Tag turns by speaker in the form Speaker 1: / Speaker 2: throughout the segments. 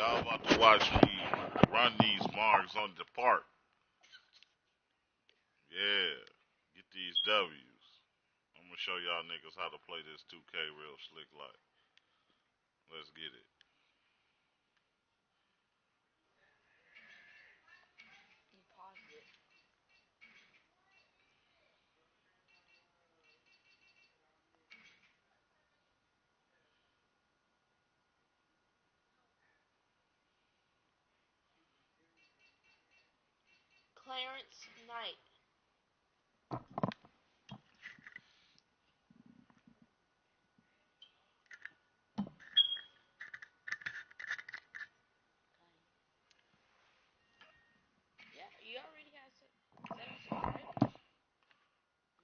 Speaker 1: Y'all about to watch me run these marks on the park. Yeah, get these W's. I'm gonna show y'all niggas how to play this 2K real slick like. Let's get it.
Speaker 2: You paused it. Clarence Knight. Yeah, you already had 76 already.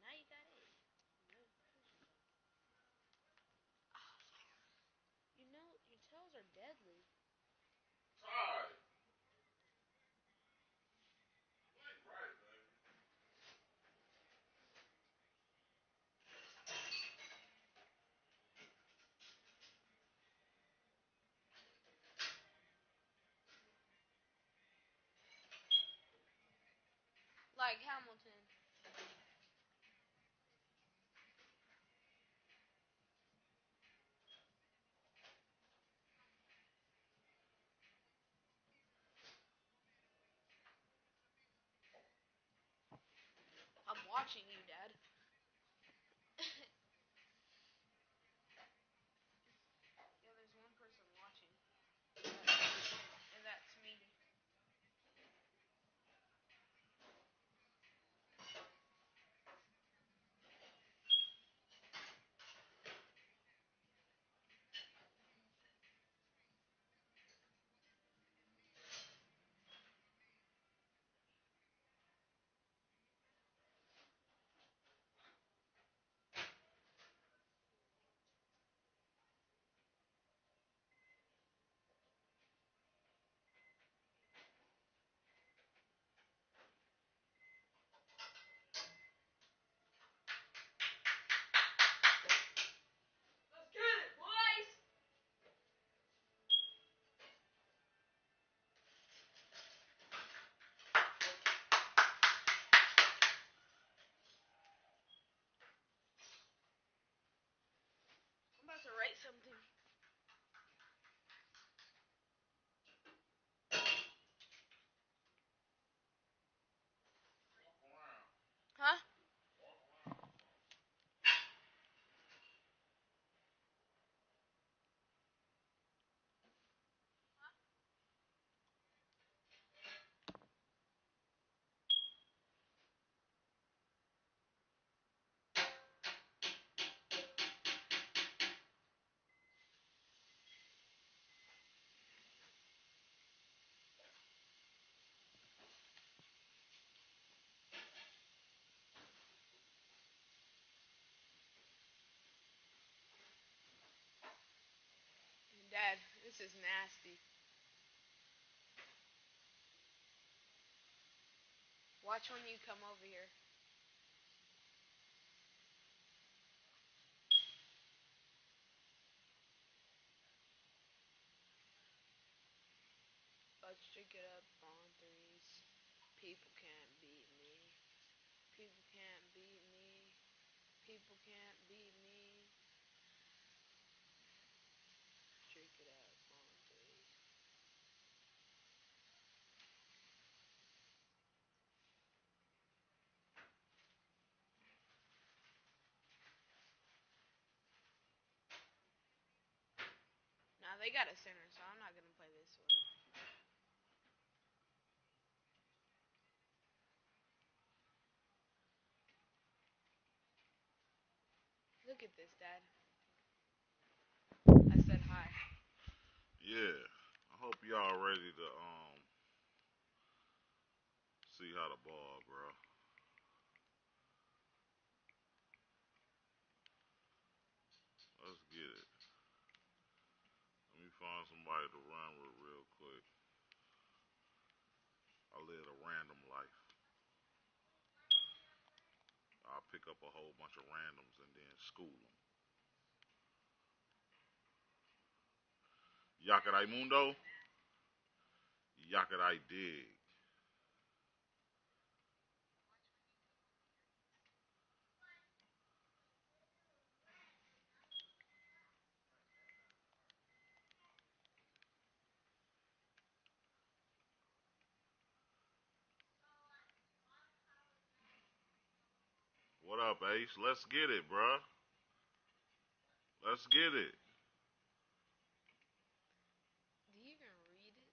Speaker 2: Now you got 8. You know, your tails are deadly.
Speaker 1: Sorry. Ain't right, baby.
Speaker 2: Like Hamilton. I'm watching you, Dad. Yeah, there's one person watching. And that's me. Let's get it, boys! I'm about to write something. Huh? Dad, this is nasty. Watch when you come over here. Let's drink it up on threes. People can't beat me. People can't beat me. People can't beat me. Drink it up on threes. Now they got a center, so I'm not gonna play this one. Look at this, Dad. I said hi.
Speaker 1: Yeah. I hope y'all ready to see how the ball, bro. Let's get it. Let me find somebody to run with real quick. I live a random life. I'll pick up a whole bunch of randoms and then school them. Yakaraimundo? Yakut I dig. What up, Ace? Let's get it, bruh. Let's get it.
Speaker 2: Do you even read it?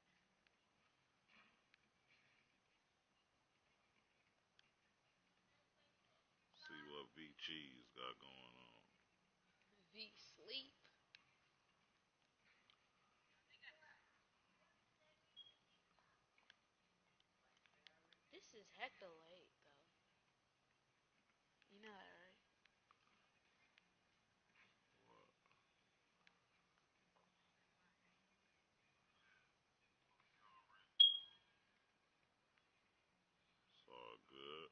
Speaker 1: See what V Cheese got going on.
Speaker 2: V sleep. This is hecka late though. You know that, right?
Speaker 1: What? It's all good.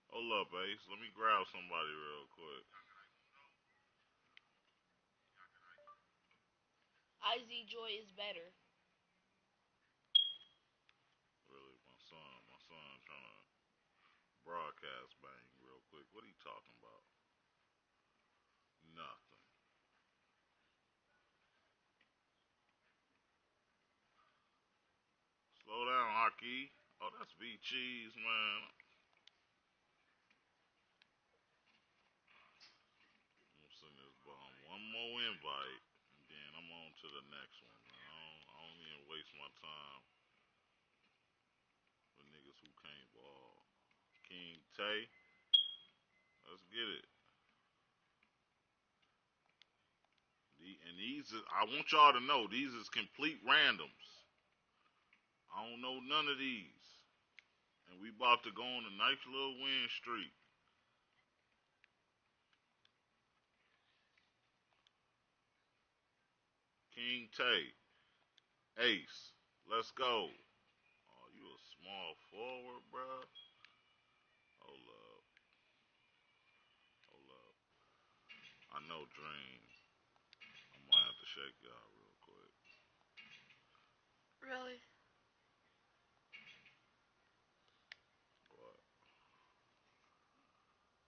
Speaker 1: Hold up, Ace. Let me grab somebody real quick.
Speaker 2: IZ Joy is better.
Speaker 1: Really, my son trying to broadcast bang real quick. What he talking about? Nothing. Slow down, Aki. Oh, that's V Cheese, man. I'm gonna send this bomb one more invite, and then I'm on to the next one, man. I don't even waste my time with niggas who can't ball. King Tay, let's get it. And these is, I want y'all to know, these is complete randoms. I don't know none of these. And we about to go on a nice little win streak. King Tay, Ace, let's go. Oh, you a small forward, bruh? Hold up, hold up. I know Dream. I might have to shake y'all real quick.
Speaker 2: Really?
Speaker 1: What?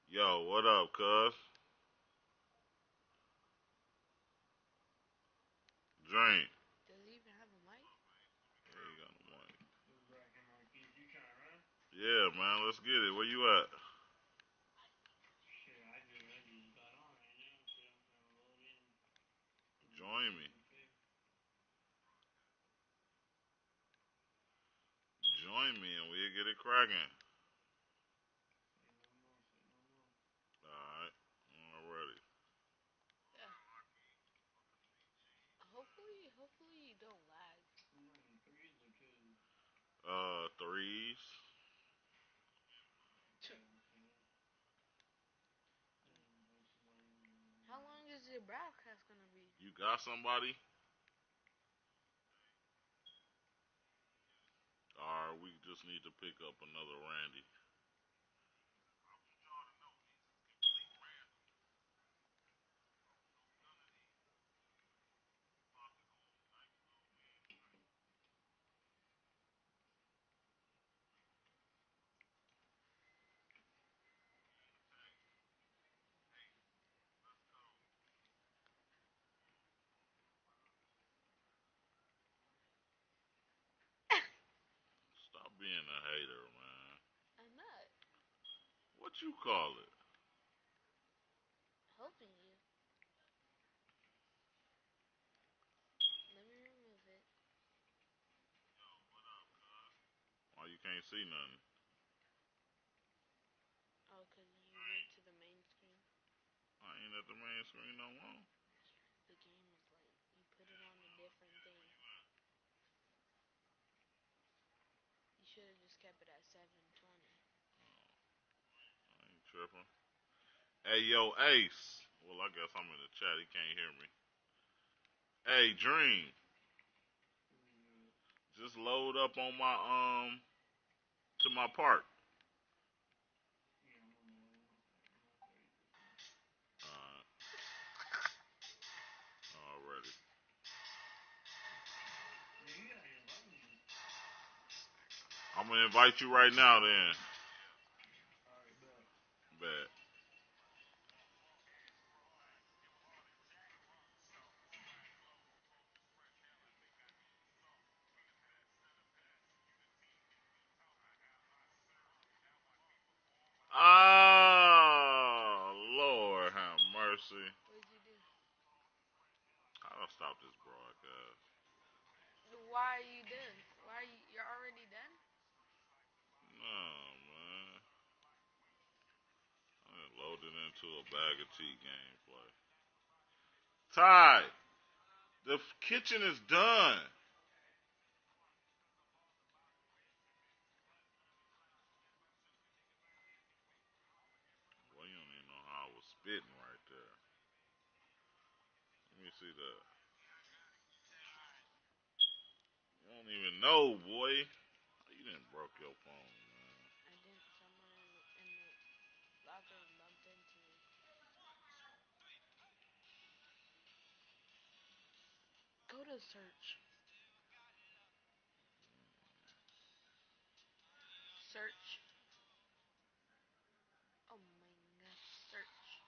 Speaker 1: Yo, what up, cuz? Dream.
Speaker 2: Does he even have a mic?
Speaker 1: Yeah, you got no mic. Yeah, man, let's get it. Where you at? Join me. Join me and we'll get it cracking. Alright. Already.
Speaker 2: Yeah. Hopefully you don't lag.
Speaker 1: Threes.
Speaker 2: How long is your broadcast gonna be?
Speaker 1: You got somebody? Or we just need to pick up another Randy. Stop being a hater, man.
Speaker 2: I'm not
Speaker 1: What you call it?
Speaker 2: helping you. Let me remove it.
Speaker 1: Why you can't see nothing?
Speaker 2: Oh, cause you went to the main screen.
Speaker 1: I ain't at the main screen no more.
Speaker 2: The game is late. You put it on a different thing. You should have just kept it at 720.
Speaker 1: I ain't tripping. Hey, yo, Ace. Well, I guess I'm in the chat. He can't hear me. Hey, Dream, just load up on my to my part. Already. I'm gonna invite you right now. Then, bet. Oh, Lord have mercy.
Speaker 2: What did you do?
Speaker 1: I'll stop this broadcast.
Speaker 2: Why are you done? Why are you're already done?
Speaker 1: No, man. I'm loaded into a bag of tea gameplay. Ty, the kitchen is done. Well, you don't even know how I was spitting right there. Let me see that. You don't even know, boy. You didn't broke your phone, man.
Speaker 2: I didn't. Someone in the locker room bumped into me. Go to search. Search. Oh my god. Search.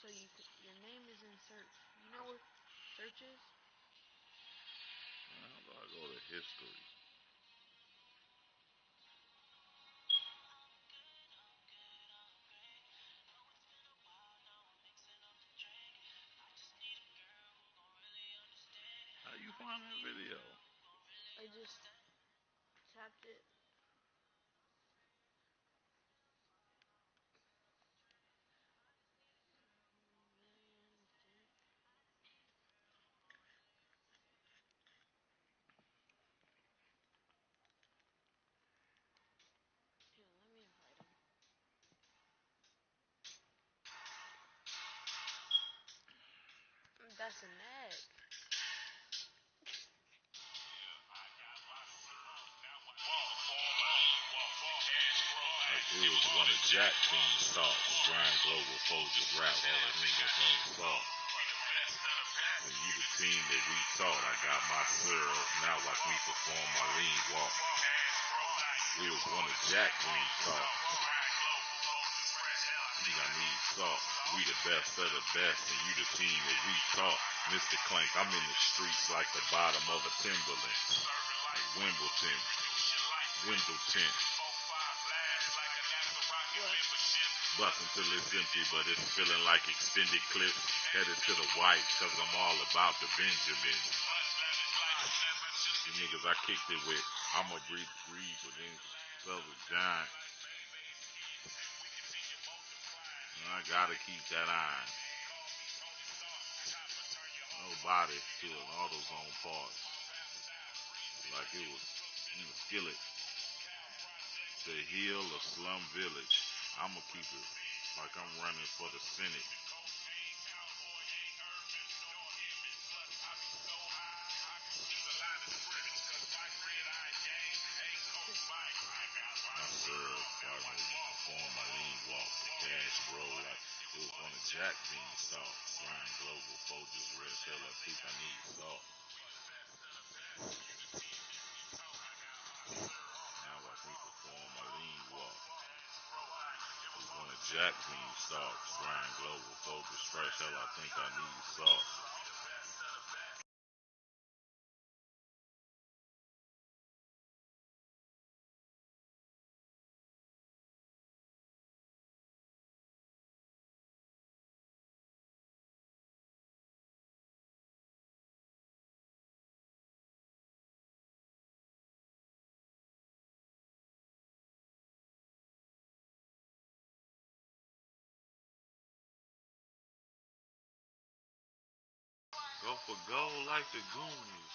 Speaker 2: So your name is in search. You know where search is?
Speaker 1: How do I go to history? How you find that video?
Speaker 2: I just tapped it. Here, let me invite him. That's a neck.
Speaker 1: It was one of Jack King's thoughts. Grind global folders rap all the niggas ain't soft. When you the team that we sought, I got my syrup. Now watch me perform my lean walk. It was one of Jack King's thoughts. I need salt. We the best of the best, and you the team that we taught. Mr. Clank, I'm in the streets like the bottom of a Timberland. Like Wimbledon. Bustin' till it's empty, but it's feeling like extended clips. Headed to the white, cause I'm all about the Benjamin. You niggas I kicked it with, I'ma breathe within Southern Giant. I gotta keep that iron. Nobody to an AutoZone parts. Like it was in the skillet. The hill or slum village. I'ma keep it like I'm running for the Senate. My syrup, partner, perform my lean walk. The cash roll like it was on a Jack bean salt. Grind global, Folgers, red cell, I think I need salt. Now I can perform my lean walk. It was on a Jack bean salt. Grind global, Folgers, fresh hell, I think I need salt. Go for gold like the Goonies.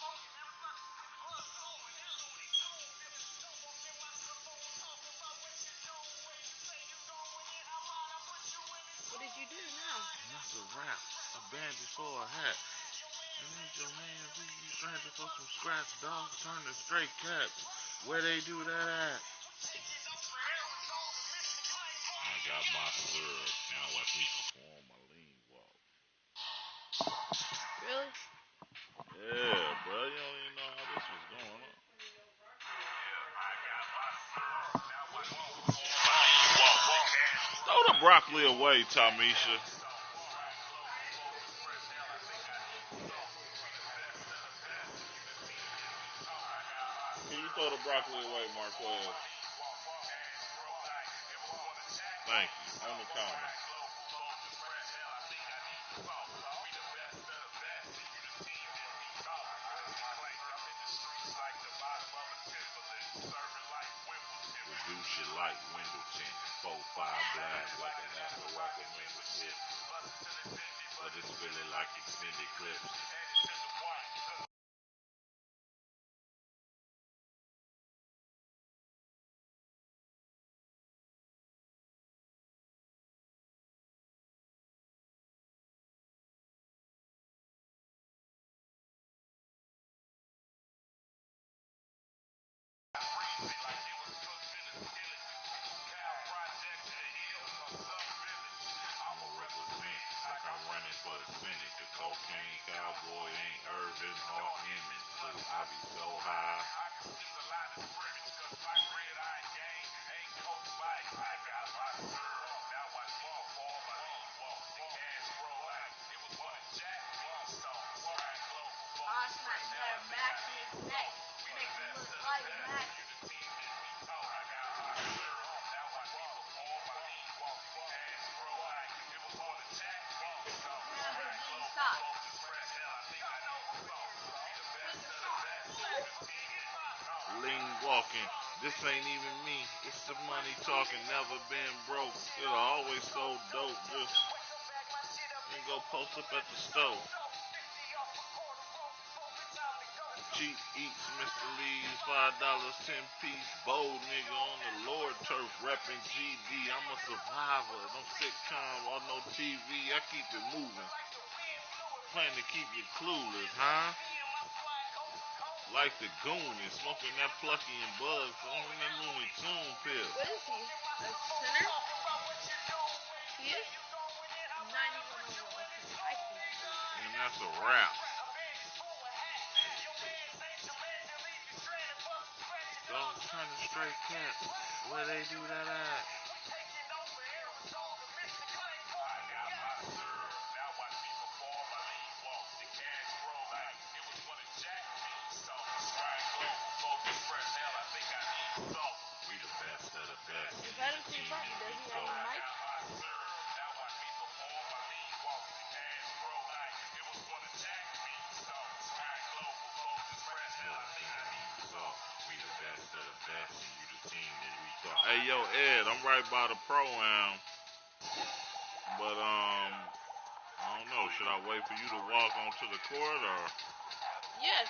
Speaker 2: What did you do? now.
Speaker 1: And that's a wrap. A bandit for a hat. And then your man, you stranded for some scratch. Dogs turn to stray cats. Where they do that at? I got my syrup. Now watch me perform my lean walk.
Speaker 2: Really?
Speaker 1: Yeah, bro. You don't even know how this was going on. Throw the broccoli away, Tamisha. Can you throw the broccoli away, Marquez? Thank you. On the counter. Reduce your light window tint. 4-5 black like an apple recommended tip. But it's really like extended clips. I'ma represent like I'm running for the Senate. The cocaine cowboy ain't Irvin or Emmett. Look, I be so high.
Speaker 2: I smacked her back in his neck. Make him look like Mac. Stop.
Speaker 1: Lean walking. This ain't even me. It's the money talking. Never been broke. Still always so dope. Just and go post up at the stove. Cheap eats, Mr. Lee's, $5, 10-piece, bold nigga on the Lord turf, reppin' GD. I'm a survivor, no sitcom or no TV. I keep it moving. Plan to keep you clueless, huh? Like the goon and smoking that plucky and bugs on that Looney Tune pill.
Speaker 2: What is he? A sinner? He is? 91 overall. I keep
Speaker 1: And that's a wrap. Don't turn to straight cats. Where they do that at? We the best of the best.
Speaker 2: If Adam T. Button, does he have a mic?
Speaker 1: We the best of the best, and you the team that we thought. Hey, yo, Ed, I'm right by the pro-am, but I don't know. Should I wait for you to walk onto the court or?
Speaker 2: Yes.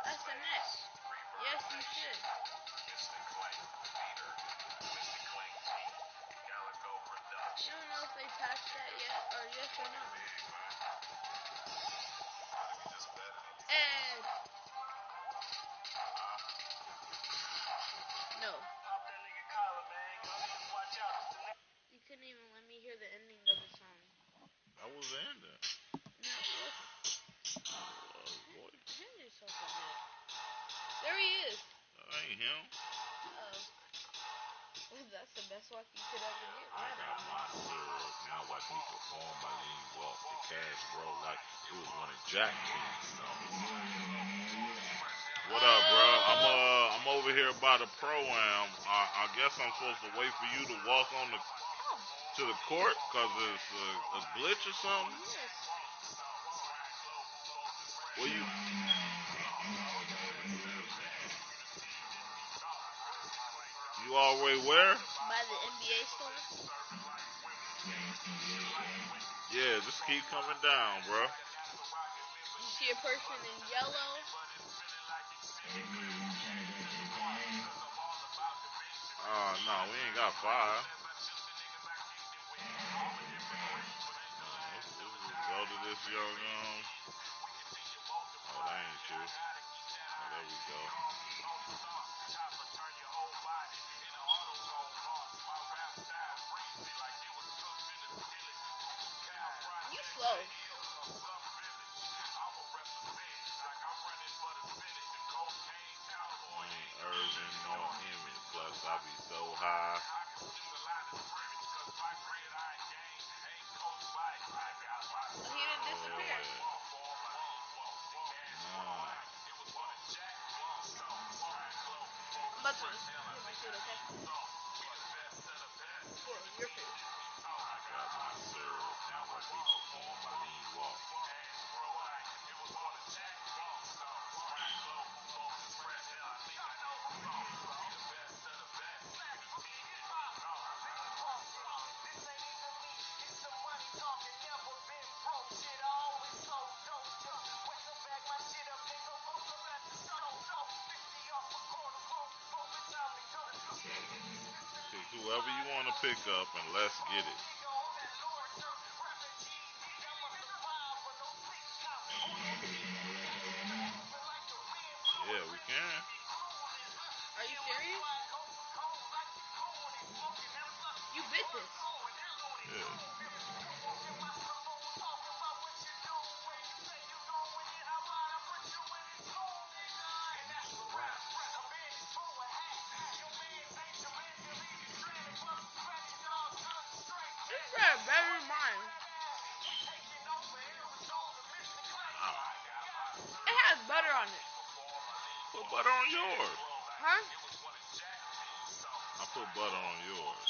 Speaker 2: That's the net. Yes, you should. You don't know if they patched that yet, or yes or no. Ed. No. You couldn't even let me hear the ending of the song.
Speaker 1: That was the ending.
Speaker 2: No, it wasn't.
Speaker 1: Boy.
Speaker 2: Hand yourself a minute. There he is.
Speaker 1: That ain't him.
Speaker 2: Oh. That's the best walk you could ever get.
Speaker 1: I got my syrup. Now watch me perform my lean walk. The cash roll like it was one of Jack King's songs. What up, bro? I'm over here by the pro-am. I guess I'm supposed to wait for you to walk on to the court because it's a glitch or something.
Speaker 2: Yes.
Speaker 1: Well, you all the way where?
Speaker 2: By the NBA store.
Speaker 1: Yeah, just keep coming down, bro.
Speaker 2: You see a person in yellow.
Speaker 1: No, we ain't got 5. this young oh, that ain't you. Oh, there we go.
Speaker 2: You slow.
Speaker 1: Urban, no image. Plus, I be so high.
Speaker 2: So he didn't disappear.
Speaker 1: Nah.
Speaker 2: I'm about to see what I text me. For your face.
Speaker 1: Got my syrup. Sounds like he performing a lean walk. Pick whoever you want to pick up and let's get it. Yeah, we can.
Speaker 2: Are you serious? You bit this.
Speaker 1: Yeah.
Speaker 2: This got better than mine. It has butter on it.
Speaker 1: Put butter on yours.
Speaker 2: Huh?
Speaker 1: I put butter on yours.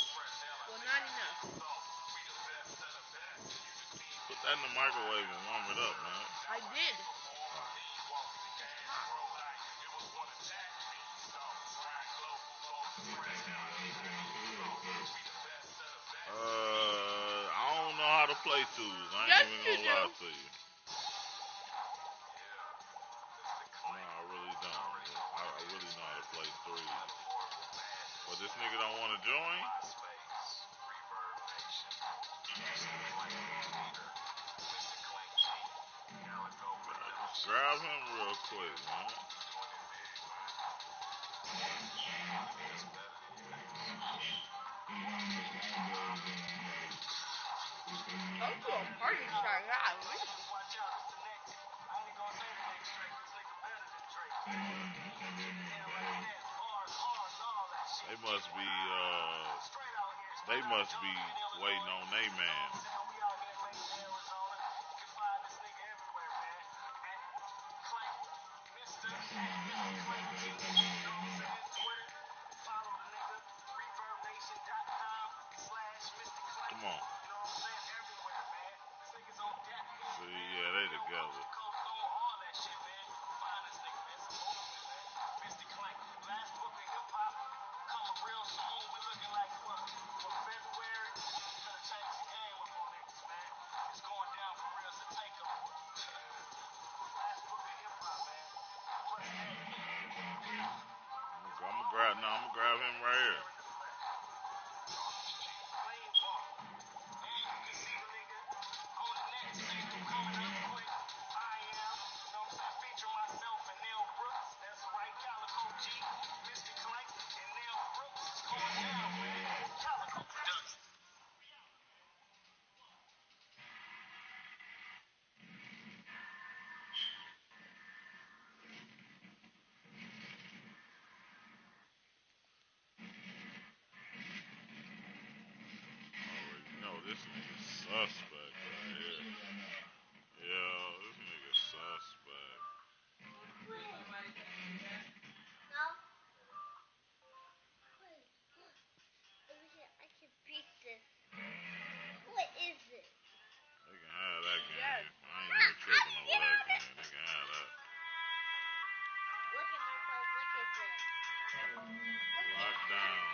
Speaker 2: Well, not enough.
Speaker 1: Put that in the microwave and warm it up, man.
Speaker 2: I did.
Speaker 1: I don't know how to play tools. I ain't
Speaker 2: Yes,
Speaker 1: even
Speaker 2: you
Speaker 1: gonna
Speaker 2: do.
Speaker 1: lie to you. No, I really don't. I really know how to play threes. But this nigga don't want to join? Just grab him real quick, man.
Speaker 2: Go to a party star.
Speaker 1: They must be waiting on they man. Come on. See, yeah, they together. I'm gonna grab him right here. This nigga suspect right here. Yo, this nigga suspect.
Speaker 3: I can beat this. What is it?
Speaker 1: They can have that game.
Speaker 2: Yes.
Speaker 1: I ain't even tripping over that game. They can have that.
Speaker 3: Look at myself. Look at this.
Speaker 1: Lock down.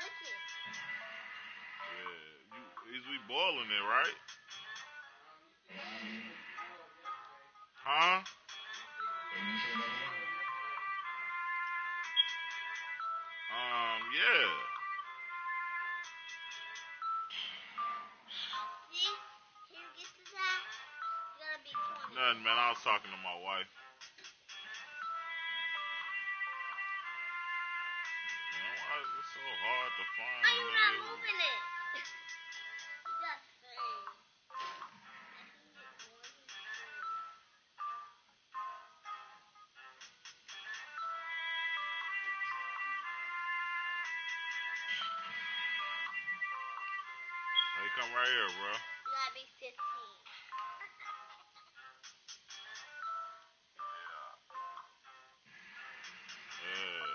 Speaker 3: Look it.
Speaker 1: Yeah, we boiling it, right? Huh? Yeah.
Speaker 3: See? Can you get to that?
Speaker 1: Nothing, man. I was talking to my wife. Man, why is it so hard to find
Speaker 3: How
Speaker 1: a
Speaker 3: you
Speaker 1: nigga
Speaker 3: not
Speaker 1: who...
Speaker 3: moving it? You got three. I can get more than three.
Speaker 1: Hey, come right here, bro.
Speaker 3: You gotta be 15.
Speaker 1: Yeah.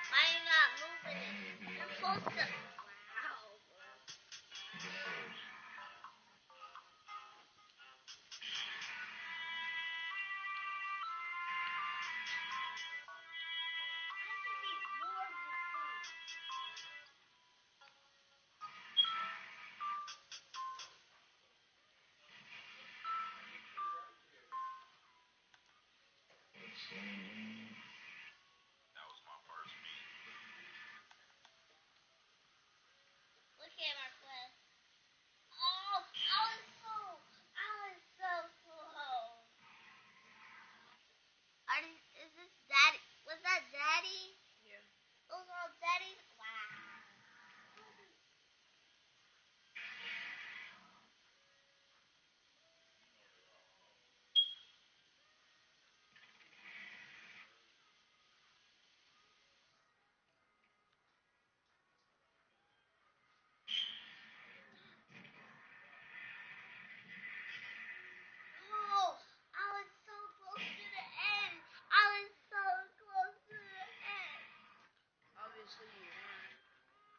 Speaker 3: Why you not moving it? You're supposed to. Wow, bro. I can be more than
Speaker 1: That was my first meet.
Speaker 3: Look at Marquez. Oh, I was so close. Is this Daddy? Was that Daddy?
Speaker 2: Yeah.
Speaker 3: Those are all Daddy's? Wow. Oh, I was so close to the end. I was so close to the end.
Speaker 2: Obviously you weren't.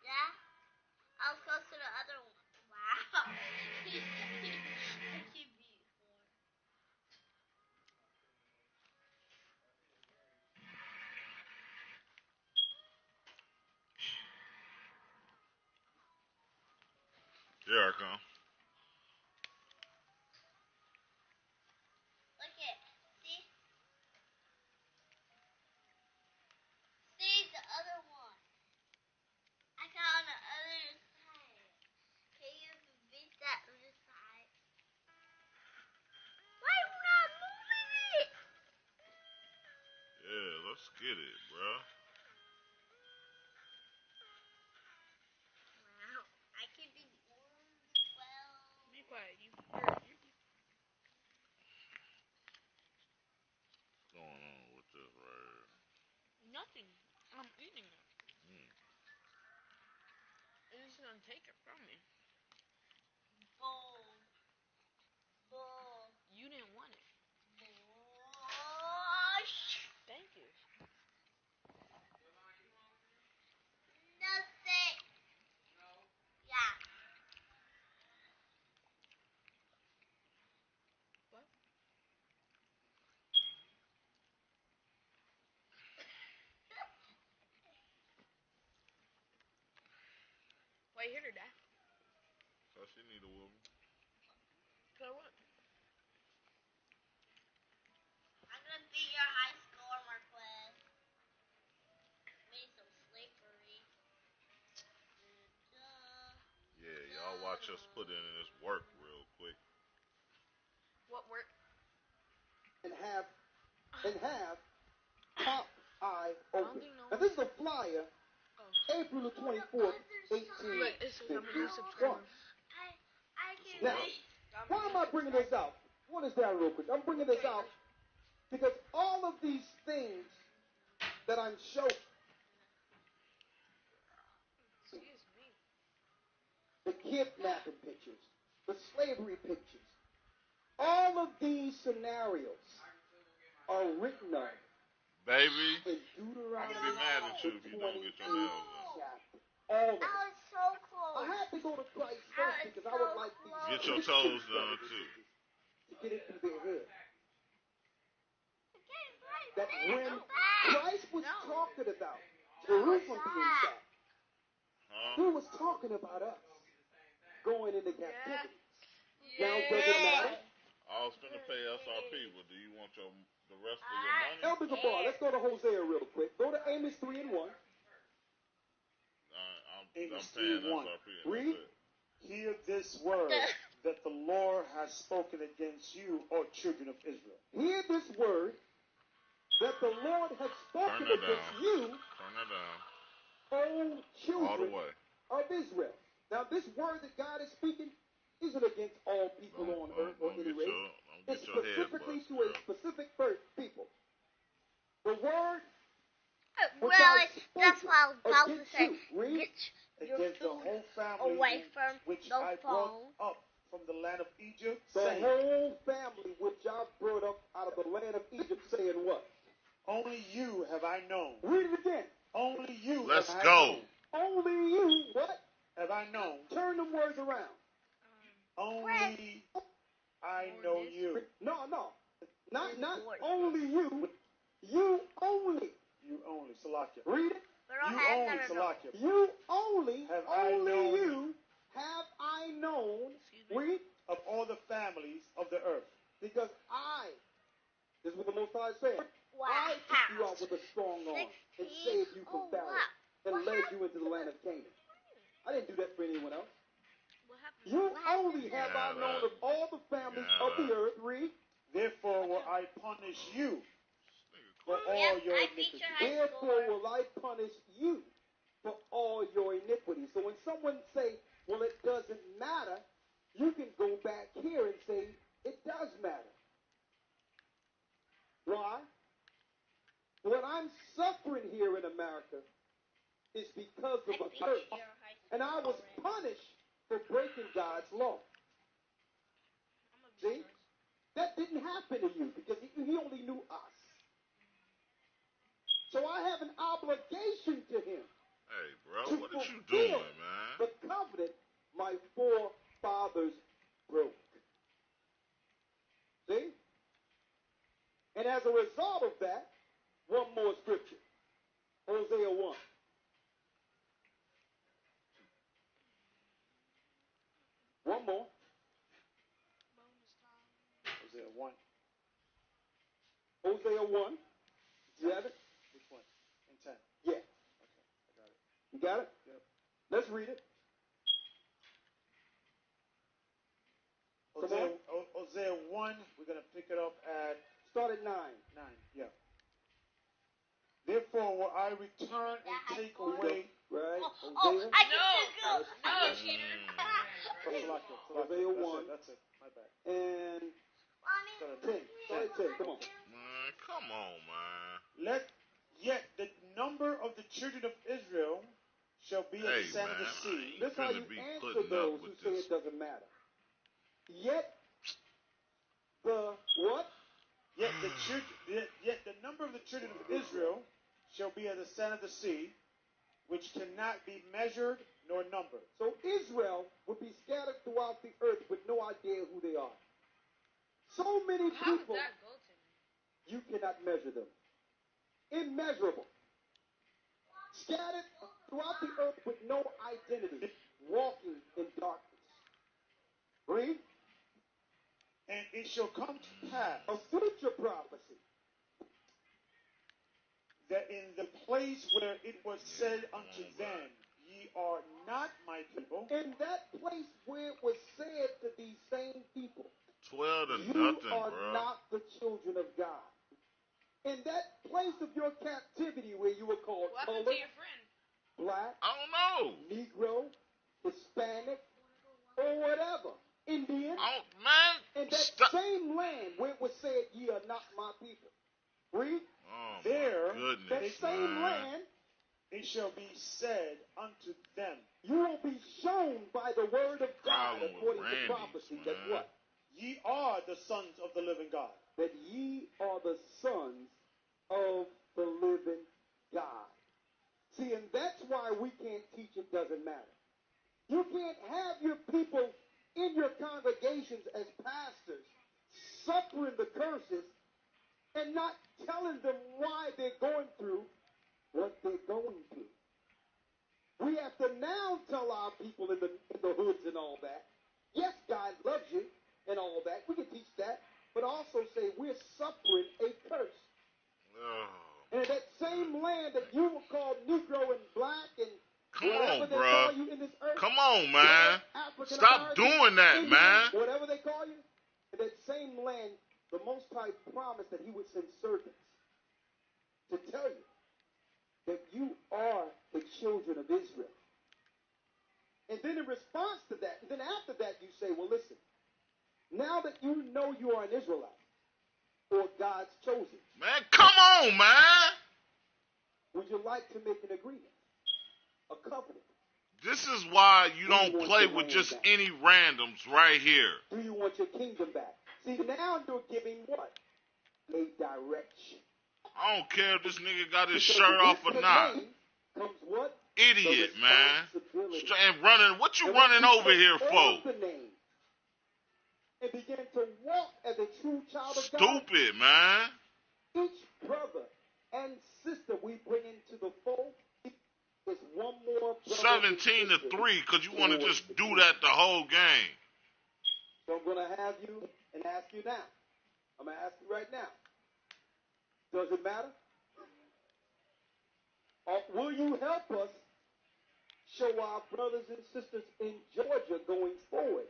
Speaker 3: Yeah? I was close to the other one. Wow. I can beat 4.
Speaker 1: Here I come.
Speaker 3: Look at. See? See the other one. I got on the other side. Can you beat that other side? Why are you not moving it?
Speaker 1: Yeah, let's get it, bro.
Speaker 3: Wow. I can beat 12.
Speaker 2: Be quiet.
Speaker 1: What's going on with this right here?
Speaker 2: Nothing. I'm eating it.
Speaker 1: Mm.
Speaker 2: It's just gonna take it from me.
Speaker 3: Bull. Bull.
Speaker 2: You didn't want it.
Speaker 3: Bush.
Speaker 2: Thank you.
Speaker 3: Nothing. Yeah.
Speaker 2: What? Why you hit her, Dad?
Speaker 1: So she need a woman.
Speaker 2: So what?
Speaker 3: I'm gonna beat your high score, Marquez. Made some slippery.
Speaker 1: Yeah, y'all watch us put in this work real quick.
Speaker 2: What work?
Speaker 4: And have top eye
Speaker 2: I don't
Speaker 4: open.
Speaker 2: think no
Speaker 4: Now
Speaker 2: one.
Speaker 4: this is a flyer,
Speaker 2: Oh.
Speaker 4: April the 24th,
Speaker 2: Wait, it says how many
Speaker 4: 1851.
Speaker 2: subscribers?
Speaker 3: I can
Speaker 4: Now,
Speaker 3: beat.
Speaker 2: How
Speaker 4: why
Speaker 2: many
Speaker 4: am I bringing this out? What is that real quick? I'm bringing this out because all of these things that I'm showing,
Speaker 2: Excuse me.
Speaker 4: the kidnapping pictures, the slavery pictures, all of these scenarios are written of
Speaker 1: Baby,
Speaker 4: in
Speaker 1: I'm
Speaker 4: Deuteronomy
Speaker 1: gonna be mad at you if you don't get your nails done.
Speaker 4: chapter. All of
Speaker 3: I
Speaker 4: it.
Speaker 3: was so close.
Speaker 4: I had to go to Christ
Speaker 3: I
Speaker 4: first
Speaker 3: was
Speaker 4: because I
Speaker 3: so
Speaker 4: would like
Speaker 3: close.
Speaker 1: Get your
Speaker 4: these
Speaker 1: toes
Speaker 4: Christian
Speaker 1: done
Speaker 4: brothers and
Speaker 1: too.
Speaker 4: sisters to get into their head
Speaker 3: Okay, right
Speaker 4: that
Speaker 3: there.
Speaker 4: when
Speaker 3: No.
Speaker 4: Christ was
Speaker 2: No.
Speaker 4: talking about Jerusalem being sacked,
Speaker 1: Huh?
Speaker 4: he was talking about us going into captivity.
Speaker 2: Yeah.
Speaker 4: Now, does it matter?
Speaker 1: I was finna pay SRP, but do you want the rest of your
Speaker 3: Alright.
Speaker 1: money?
Speaker 4: Elder Gabar, let's go to Hosea real quick. Go to Amos 3 and 1.
Speaker 5: Amos
Speaker 1: I'm paying
Speaker 5: 3:1.
Speaker 1: SRP.
Speaker 4: Read.
Speaker 5: Hear this word that the Lord has spoken against you, O children of Israel.
Speaker 4: Hear this word that the Lord has spoken
Speaker 1: that
Speaker 4: against
Speaker 1: down.
Speaker 4: you,
Speaker 1: Turn that down.
Speaker 4: O
Speaker 1: All the
Speaker 4: children
Speaker 1: way.
Speaker 4: of Israel. Now, this word that God is speaking isn't against all people on earth or any race.
Speaker 1: Don't
Speaker 4: It's
Speaker 1: get your head
Speaker 4: specifically
Speaker 1: bust,
Speaker 4: to
Speaker 1: girl.
Speaker 4: a specific people. The word which
Speaker 3: Really,
Speaker 4: I've
Speaker 3: that's what I was about to
Speaker 4: against
Speaker 3: say.
Speaker 4: you. Read.
Speaker 3: Get your
Speaker 5: Against the
Speaker 3: food
Speaker 5: whole family
Speaker 3: away from
Speaker 5: which
Speaker 3: the
Speaker 5: I brought
Speaker 3: phone.
Speaker 5: up from the land of Egypt,
Speaker 4: The
Speaker 5: saying,
Speaker 4: whole family which I brought up out of the land of Egypt, saying what?
Speaker 5: only you have I known.
Speaker 4: Read it again.
Speaker 5: Only you
Speaker 1: Let's
Speaker 5: have I
Speaker 1: go.
Speaker 5: known.
Speaker 4: Only you, what?
Speaker 5: Have I known.
Speaker 4: Turn them words around.
Speaker 5: Only I know you.
Speaker 4: No. Not only you. You only.
Speaker 5: You only. Salakia.
Speaker 4: Read it.
Speaker 5: You only. Salakia.
Speaker 4: You only.
Speaker 5: Have I
Speaker 4: only
Speaker 5: known
Speaker 4: you have I known. Read.
Speaker 5: Of all the families of the earth.
Speaker 4: Because this is what the Most High said. I took you out with a strong arm and saved you from Pharaoh and led you into the land of Canaan. I didn't do that for anyone else. You only have I known of all the families of the earth. Read.
Speaker 5: Therefore will I punish you for all your iniquities.
Speaker 4: Therefore will I punish you for all your iniquities. So when someone say, well, it doesn't matter, you can go back here and say, it does matter. Why? What I'm suffering here in America is because of a curse. And I was punished for breaking God's law. See? That didn't happen to you because he only knew us. So I have an obligation to him.
Speaker 1: Hey, bro,
Speaker 4: to
Speaker 1: what are you
Speaker 4: fulfill
Speaker 1: doing, man?
Speaker 4: the covenant my forefathers broke. See? And as a result of that, one more scripture. Hosea 1. One more.
Speaker 5: Hosea 1.
Speaker 4: Hosea 1. Do you have it?
Speaker 5: Which one? And 10.
Speaker 4: Yeah.
Speaker 5: Okay, I got it.
Speaker 4: You got it?
Speaker 5: Yep.
Speaker 4: Let's read it.
Speaker 5: Hosea 1, we're going to pick it up at...
Speaker 4: Start at 9.
Speaker 5: 9, yeah. Therefore will I return and take away...
Speaker 4: Right?
Speaker 3: I can
Speaker 4: Hosea 1.
Speaker 5: That's it. My bad.
Speaker 4: And 10. Start at 10. Come on.
Speaker 1: Man, come on, man.
Speaker 5: Yet the number of the children of Israel shall be as the sand of the sea.
Speaker 4: This is how you answer those who say it doesn't matter. Yet the what?
Speaker 5: Yet the number of the children of Israel shall be as the sand of the sea, which cannot be measured nor numbered.
Speaker 4: So Israel would be scattered throughout the earth with no idea who they are. So many people, you cannot measure them. Immeasurable. Scattered throughout the earth with no identity, walking in darkness. Read.
Speaker 5: And it shall come to pass,
Speaker 4: a future prophecy,
Speaker 5: that in the place where it was said unto them, ye are not my people.
Speaker 4: In that place where it was said to these same people,
Speaker 1: 12 to
Speaker 4: you
Speaker 1: nothing,
Speaker 4: are
Speaker 1: bro.
Speaker 4: not the children of God. In that place of your captivity where you were called colored, black,
Speaker 1: I don't know.
Speaker 4: Negro, Hispanic, or whatever, Indian,
Speaker 1: Man,
Speaker 4: in that same land where it was said, ye are not my people. Read.
Speaker 1: Oh,
Speaker 5: there,
Speaker 4: that same land,
Speaker 5: it shall be said unto them.
Speaker 4: You will be shown by the word of God,
Speaker 1: Problem
Speaker 4: according
Speaker 1: with
Speaker 4: to prophecy, that what?
Speaker 5: Ye are the sons of the living God.
Speaker 4: That ye are the sons of the living God. See, and that's why we can't teach it doesn't matter. You can't have your people in your congregations as pastors suffering the curses and not telling them why they're going through what they're going through. We have to now tell our people in the hoods and all that, yes, God loves you and all that. We can teach that, but also say we're suffering a curse.
Speaker 1: Oh.
Speaker 4: And that same land that you were called Negro and black and
Speaker 1: Come
Speaker 4: whatever
Speaker 1: on,
Speaker 4: they
Speaker 1: bro.
Speaker 4: call you in this earth,
Speaker 1: Come on, man.
Speaker 4: African
Speaker 1: Stop
Speaker 4: American,
Speaker 1: doing that,
Speaker 4: Indian,
Speaker 1: man.
Speaker 4: whatever they call you, in that same land, the Most High promised that he would send servants to tell you that you are the children of Israel. And then in response to that, and then after that you say, well, listen, now that you know you are an Israelite, or God's chosen,
Speaker 1: Man, come on, man.
Speaker 4: would you like to make an agreement, a covenant?
Speaker 1: This is why you don't play with just any randoms right here.
Speaker 4: Do you want your kingdom back? See, now you're giving what? A direction.
Speaker 1: I don't care if this nigga got his
Speaker 4: Because
Speaker 1: shirt off
Speaker 4: with
Speaker 1: or
Speaker 4: the
Speaker 1: not.
Speaker 4: name comes what?
Speaker 1: Idiot,
Speaker 4: The
Speaker 1: man.
Speaker 4: responsibility.
Speaker 1: And running, what you
Speaker 4: And
Speaker 1: running
Speaker 4: when
Speaker 1: over here
Speaker 4: take
Speaker 1: for?
Speaker 4: on the name and begin to walk as a true child of God,
Speaker 1: Stupid, man.
Speaker 4: each brother and sister we bring into the fold is one more brother and
Speaker 1: 17 to
Speaker 4: sister
Speaker 1: 3, because you want to
Speaker 4: towards
Speaker 1: just
Speaker 4: the
Speaker 1: do
Speaker 4: kingdom.
Speaker 1: that the whole game.
Speaker 4: So I'm going to have you and ask you now. I'm going to ask you right now. Does it matter? Or will you help us show our brothers and sisters in Georgia going forward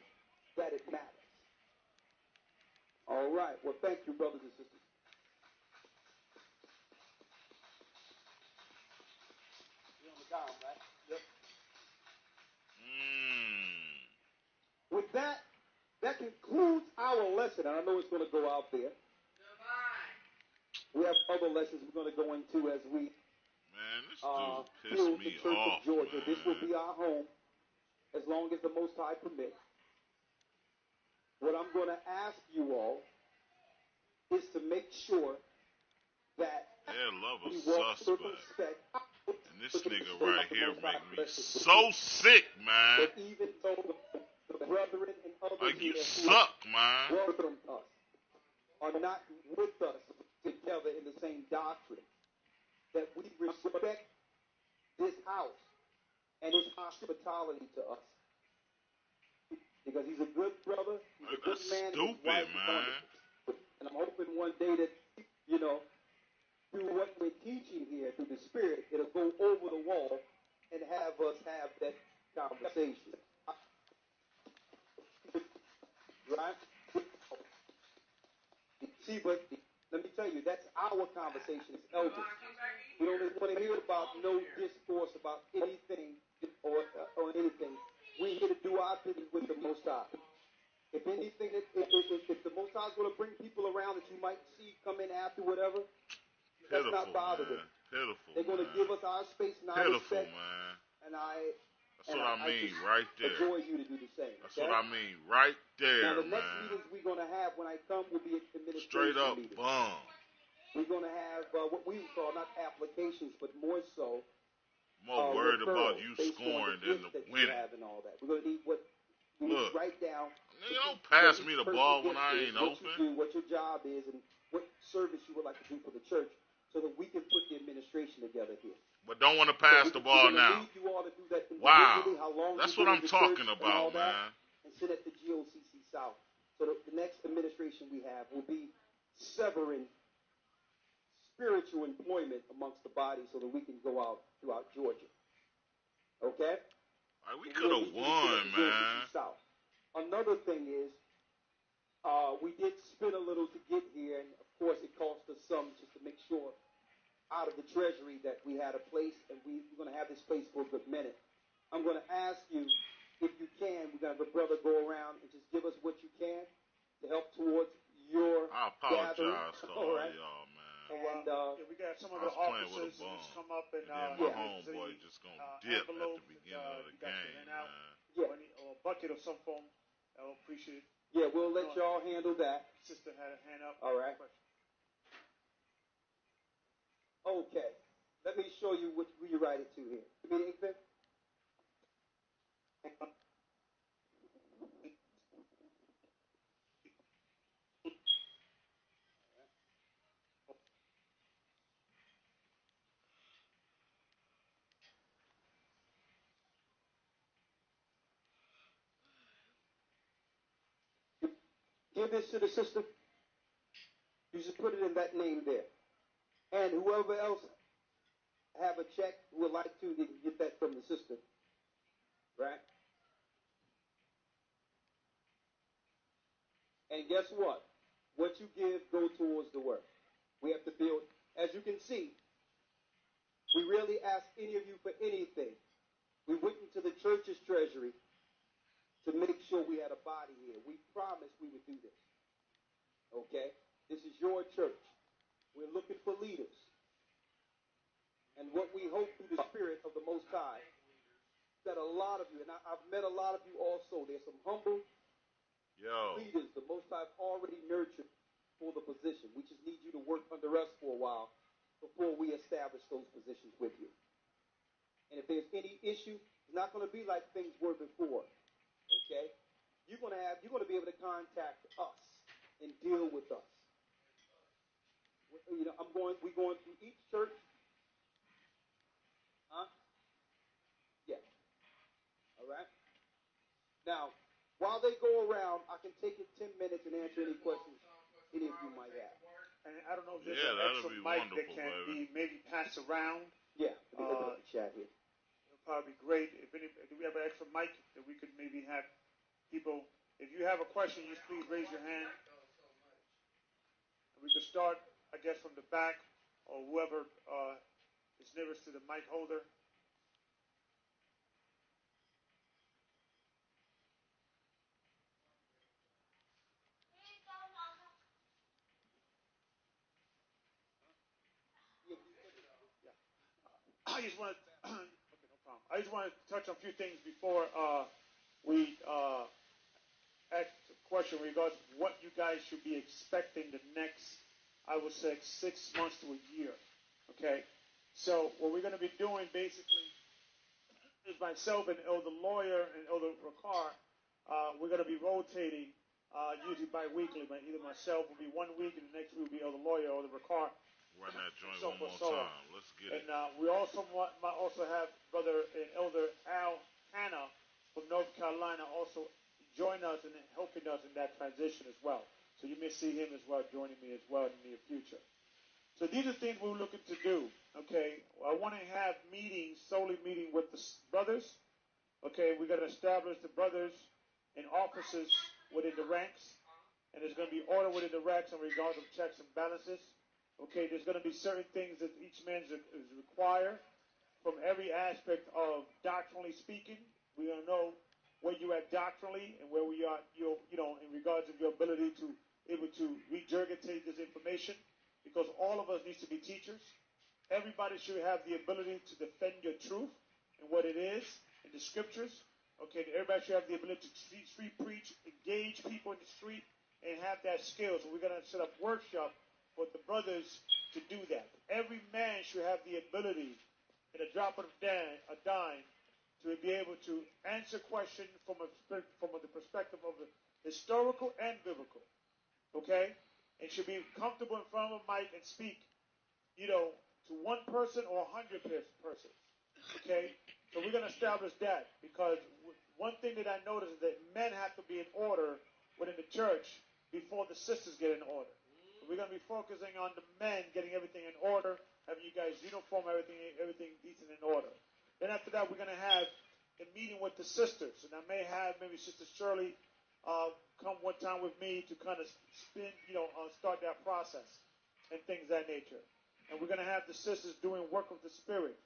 Speaker 4: that it matters? All right. Well, thank you, brothers and sisters. You're on the down, right? Yep. With that, that concludes our lesson. And I know it's going to go out there. We have other lessons we're going to go into as we
Speaker 1: Man, this
Speaker 4: build
Speaker 1: dude pissed
Speaker 4: the
Speaker 1: me
Speaker 4: Church
Speaker 1: off,
Speaker 4: of Georgia.
Speaker 1: man.
Speaker 4: This will be our home as long as the Most High permits. What I'm going to ask you all is to make sure that
Speaker 1: Their love
Speaker 4: we
Speaker 1: is
Speaker 4: walk
Speaker 1: suspect.
Speaker 4: circumspect.
Speaker 1: And this nigga right here make me so sick, man.
Speaker 4: But even though the brethren and others
Speaker 1: Like, you
Speaker 4: here
Speaker 1: suck, man.
Speaker 4: who welcome us are not with us together in the same doctrine, that we respect this house and his hospitality to us. Because he's a good brother, he's a good
Speaker 1: That's
Speaker 4: man,
Speaker 1: stupid,
Speaker 4: his wife is
Speaker 1: man.
Speaker 4: wonderful. And I'm hoping one day that, you know, through what we're teaching here, through the Spirit, it'll go over the wall and have us have that conversation. Right? See, but let me tell you, that's our conversation as elders. We don't want to hear about no discourse about anything or anything. We're here to do our business with the Most High. If anything, if the Most High is going to bring people around that you might see come in after whatever, let's
Speaker 1: Pitiful,
Speaker 4: not bother
Speaker 1: man.
Speaker 4: them.
Speaker 1: Pitiful,
Speaker 4: They're going to
Speaker 1: man.
Speaker 4: give us our space and our
Speaker 1: Pitiful,
Speaker 4: respect,
Speaker 1: man.
Speaker 4: and
Speaker 1: That's what I mean
Speaker 4: just
Speaker 1: right there.
Speaker 4: enjoy you to do the same.
Speaker 1: That's
Speaker 4: okay?
Speaker 1: what I mean right there,
Speaker 4: Now, the next
Speaker 1: man.
Speaker 4: meetings we're going to have when I come will be administration
Speaker 1: Straight up
Speaker 4: meetings.
Speaker 1: bum.
Speaker 4: We're going to have what we call not applications, but more so
Speaker 1: More worried about
Speaker 4: referrals
Speaker 1: you
Speaker 4: based on
Speaker 1: scoring
Speaker 4: the
Speaker 1: than
Speaker 4: gifts
Speaker 1: the
Speaker 4: that you
Speaker 1: winning.
Speaker 4: have and all that. We're going to need what you
Speaker 1: Look,
Speaker 4: write down.
Speaker 1: Nigga, don't pass
Speaker 4: what
Speaker 1: me
Speaker 4: each
Speaker 1: the
Speaker 4: person's
Speaker 1: ball when
Speaker 4: gift
Speaker 1: I
Speaker 4: is,
Speaker 1: ain't
Speaker 4: what
Speaker 1: open.
Speaker 4: you do, what your job is, and what service you would like to do for the church, so that we can put the administration together here.
Speaker 1: But don't want to pass the ball
Speaker 4: we're
Speaker 1: now.
Speaker 4: Need you all to do that
Speaker 1: Wow.
Speaker 4: individually, how long
Speaker 1: That's
Speaker 4: you've
Speaker 1: what
Speaker 4: been
Speaker 1: I'm
Speaker 4: in the
Speaker 1: talking
Speaker 4: church and all
Speaker 1: about,
Speaker 4: that,
Speaker 1: man.
Speaker 4: and sit at the GOCC South. So the next administration we have will be severing spiritual employment amongst the body so that we can go out throughout Georgia. Okay?
Speaker 1: Like, we could have won, man.
Speaker 4: South. Another thing is, we did spend a little to get here, and of course it cost us some just to make sure out of the treasury that we had a place, and we're going to have this place for a good minute. I'm going to ask you, if you can, we're going to have a brother go around and just give us what you can to help towards your
Speaker 1: I apologize to all
Speaker 4: right.
Speaker 1: y'all, man.
Speaker 4: And
Speaker 5: we got some of
Speaker 1: I
Speaker 5: the
Speaker 1: was playing with a
Speaker 5: officers who
Speaker 1: bum.
Speaker 5: just come up and
Speaker 1: And then my
Speaker 4: yeah.
Speaker 1: homeboy just gonna dip at the
Speaker 5: envelope,
Speaker 1: beginning of the
Speaker 5: you got to
Speaker 1: game,
Speaker 5: hand out.
Speaker 1: man.
Speaker 4: Yeah.
Speaker 5: Or a bucket of some form. I will appreciate it.
Speaker 4: Yeah, we'll let y'all handle that.
Speaker 5: Sister had a hand up.
Speaker 4: All right. Okay. Let me show you who you write it to here. Give me the ink pen. Give this to the sister. You just put it in that name there. And whoever else have a check who would like to, they can get that from the sister, right? And guess what? What you give go towards the work. We have to build. As you can see, we rarely ask any of you for anything. We went into the church's treasury to make sure we had a body here. We promised we would do this. Okay? This is your church. We're looking for leaders. And what we hope through the Spirit of the Most High, that a lot of you, and I've met a lot of you also, there's some humble leaders the Most High have already nurtured for the position. We just need you to work under us for a while before we establish those positions with you. And if there's any issue, it's not going to be like things were before. Okay? You're going to be able to contact us and deal with us. You know, we're going through each church. Huh? Yeah. All right. Now, while they go around, I can take it 10 minutes and answer any questions any of you might have.
Speaker 5: And I don't know if there's an extra mic that can be maybe passed around.
Speaker 4: Yeah, let me open up the chat here.
Speaker 5: It'll probably be great. Do we have an extra mic that we could maybe have people? If you have a question, just please raise your hand. And we could start, I guess, from the back, or whoever is nearest to the mic holder. I just want to okay, no problem. I just want to touch on a few things before we ask a question in regards to what you guys should be expecting the next, I would say, 6 months to a year. Okay, so what we're going to be doing basically is myself and Elder Lawyer and Elder Ricard. We're going to be rotating usually bi-weekly. But either myself will be 1 week, and the next week will be Elder Lawyer or Elder Ricard.
Speaker 1: Run that joint one more time. Let's get it.
Speaker 5: And we also might also have Brother and Elder Al Hanna from North Carolina also join us and helping us in that transition as well. So you may see him as well joining me as well in the near future. So these are things we're looking to do. Okay, I want to have solely meeting with the brothers. Okay, we're going to establish the brothers in offices within the ranks, and there's going to be order within the ranks in regards of checks and balances. Okay, there's going to be certain things that each man is required from every aspect of doctrinally speaking. We're going to know where you are doctrinally and where we are, in regards of your ability to able to regurgitate this information, because all of us needs to be teachers. Everybody should have the ability to defend your truth and what it is in the scriptures. Okay, everybody should have the ability to street preach, engage people in the street, and have that skill. So we're going to set up workshop for the brothers to do that. Every man should have the ability, in a drop of a dime, to be able to answer questions from the perspective of the historical and biblical. Okay? And should be comfortable in front of a mic and speak, to one person or 100 persons. Okay? So we're going to establish that, because one thing that I noticed is that men have to be in order within the church before the sisters get in order. We're going to be focusing on the men getting everything in order, having you guys uniform, everything decent in order. Then after that, we're going to have a meeting with the sisters. And I may have maybe Sister Shirley come one time with me to kind of start that process and things of that nature. And we're going to have the sisters doing work of the Spirit.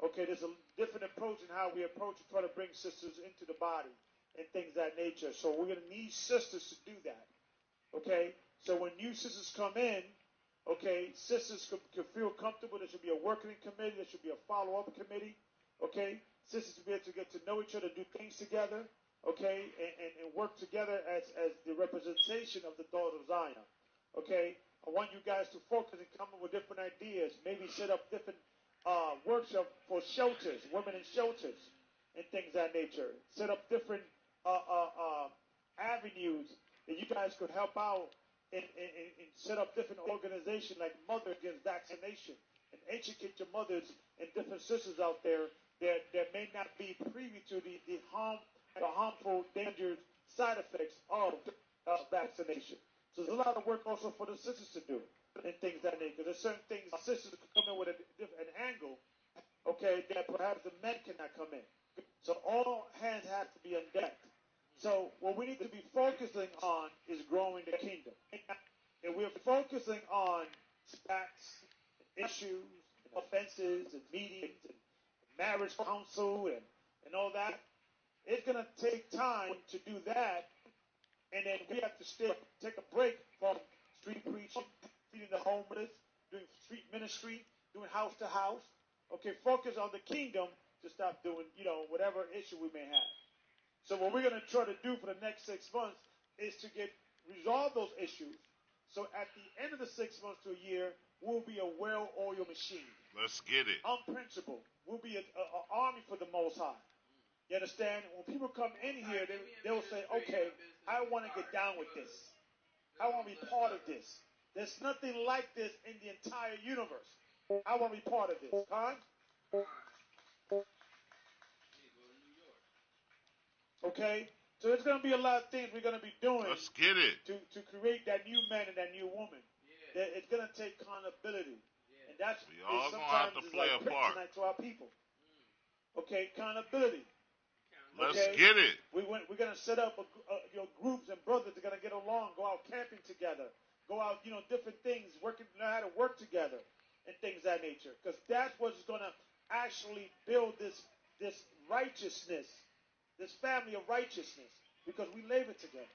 Speaker 5: Okay, there's a different approach in how we approach and try to bring sisters into the body and things of that nature. So we're going to need sisters to do that. Okay? So when new sisters come in, okay, sisters can feel comfortable. There should be a working committee. There should be a follow-up committee. Okay? Sisters to be able to get to know each other, do things together, okay, and work together as the representation of the daughter of Zion. Okay? I want you guys to focus and come up with different ideas. Maybe set up different workshops for shelters, women in shelters, and things of that nature. Set up different avenues that you guys could help out and set up different organizations like Mother Against Vaccination, and educate your mothers and different sisters out there that may not be privy to the harmful, dangerous side effects of vaccination. So there's a lot of work also for the sisters to do and things of that nature. There's certain things sisters come in with an angle, okay, that perhaps the men cannot come in. So all hands have to be on deck. So what we need to be focusing on is growing the kingdom. And we're focusing on spats, issues, and offenses, and meetings, and marriage counsel, and all that. It's going to take time to do that. And then we have to take a break from street preaching, feeding the homeless, doing street ministry, doing house to house. Okay, focus on the kingdom to stop doing, whatever issue we may have. So what we're going to try to do for the next 6 months is to resolve those issues. So at the end of the 6 months to a year, we'll be a well-oiled machine.
Speaker 1: Let's get it.
Speaker 5: Unprincipled. We'll be an army for the Most High. You understand? When people come in here, they'll say, okay, I want to get down with this. I want to be part of this. There's nothing like this in the entire universe. I want to be part of this. Huh? Okay? So there's going to be a lot of things we're going to be doing.
Speaker 1: Let's get it.
Speaker 5: To create that new man and that new woman. Yeah. It's going to take accountability. Yeah. And that's
Speaker 1: we all
Speaker 5: sometimes
Speaker 1: gonna have to play
Speaker 5: like
Speaker 1: a part
Speaker 5: tonight to our people. Okay, accountability.
Speaker 1: Let's get it.
Speaker 5: We're going to set up groups and brothers that are going to get along, go out camping together, go out, different things, learn how to work together and things of that nature. Because that's what's going to actually build this righteousness, this family of righteousness, because we labor together.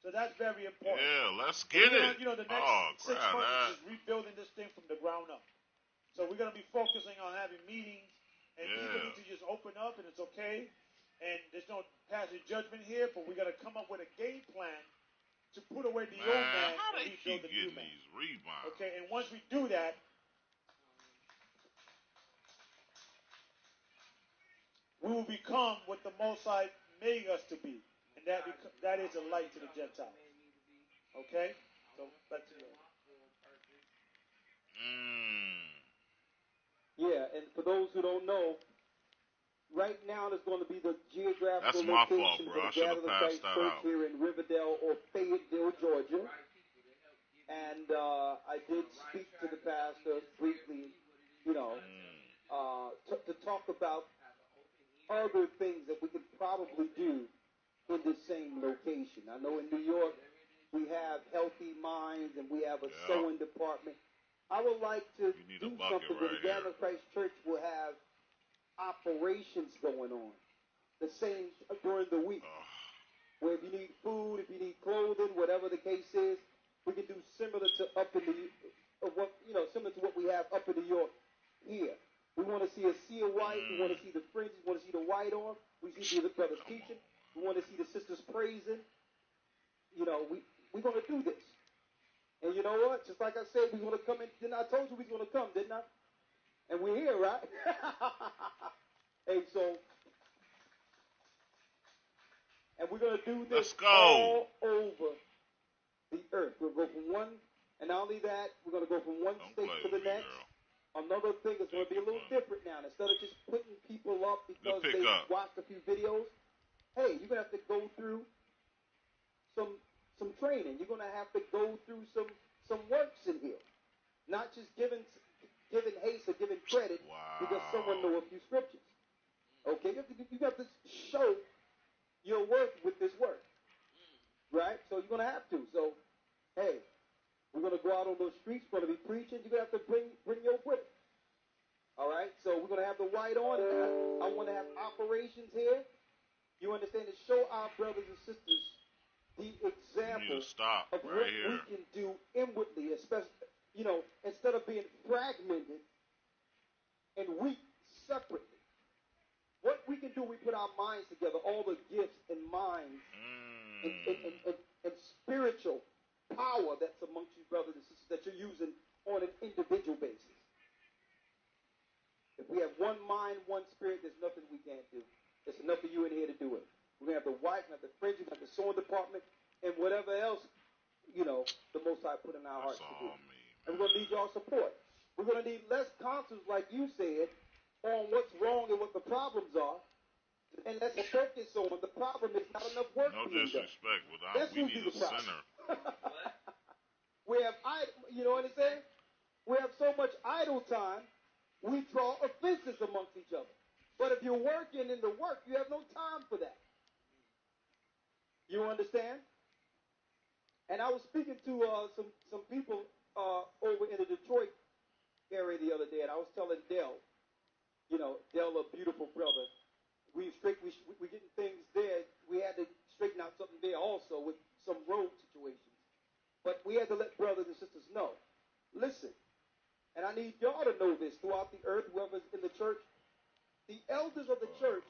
Speaker 5: So that's very important.
Speaker 1: Yeah, let's get it.
Speaker 5: The next 6 months is just rebuilding this thing from the ground up. So we're going to be focusing on having meetings, and people need to just open up, and it's okay. And there's no passing judgment here, but we're going to come up with a game plan to put away the old man
Speaker 1: how
Speaker 5: and
Speaker 1: they
Speaker 5: rebuild
Speaker 1: keep
Speaker 5: the new
Speaker 1: getting
Speaker 5: man.
Speaker 1: these rebounds?
Speaker 5: Okay, and once we do that, we will become what the Most High made us to be, and that is a light to the Gentiles. Okay, so back to you.
Speaker 4: Yeah, and for those who don't know, right now there's going to be the geographical
Speaker 1: That's my fault,
Speaker 4: location
Speaker 1: bro.
Speaker 4: for
Speaker 1: I
Speaker 4: the
Speaker 1: should have
Speaker 4: Gathering
Speaker 1: passed
Speaker 4: Christ
Speaker 1: that
Speaker 4: Church
Speaker 1: out.
Speaker 4: here in Riverdale or Fayetteville, Georgia. And I did speak to the pastor briefly, to talk about other things that we could probably do in the same location. I know in New York we have Healthy Minds and we have a sewing department. I would like to do something where the Gathering Christ Church will have operations going on the same during the week. Where if you need food, if you need clothing, whatever the case is, we can do similar to similar to what we have up in New York here. We want to see a sea of white. We want to see the fringes. We want to see the white on. We see the brothers teaching. We want to see the sisters praising. We're going to do this. And you know what? Just like I said, we want to come in. Didn't I told you we was going to come, didn't I? And we're here, right? And we're going to do this all over the earth. We'll go from one, and not only that, we're going to go from one state to the next. Another thing is going to be a little different now. Instead of just putting people up because they watched a few videos, hey, you're going to have to go through some training. You're going to have to go through some works in here. Not just giving haste or giving credit because someone knows a few scriptures. Okay? You have to show your worth with this work. Right? So you're going to have to. So, hey, we're going to go out on those streets. We're going to be preaching. You're going to have to bring your equipment. All right? So we're going to have the white on. I want to have operations here. You understand? To show our brothers and sisters the example of what we can do inwardly, especially, instead of being fragmented and weak separately. What we can do, we put our minds together, all the gifts and minds and spiritual power that's amongst you brothers and sisters that you're using on an individual basis. If we have one mind, one spirit, there's nothing we can't do. There's enough of you in here to do it. We're going to have the white, we're going to have the fringe, we're going to have the sewing department, and whatever else, the Most High put in our hearts to do. And we're going to need y'all support. We're going to need less counsels, like you said, on what's wrong and what the problems are. And let's focus on the problem is not enough work being done.
Speaker 1: No disrespect, but
Speaker 4: we need a sinner. We have, you know what I'm saying? We have so much idle time, we draw offenses working in the work, you have no time for that. You understand? And I was speaking to some people over in the Detroit area the other day, and I was telling Dell, Dell, a beautiful brother, we getting things there. We had to straighten out something there also with some road situations. But we had to let brothers and sisters know. Listen, and I need y'all to know this throughout the earth, whoever's in the church, the elders of the church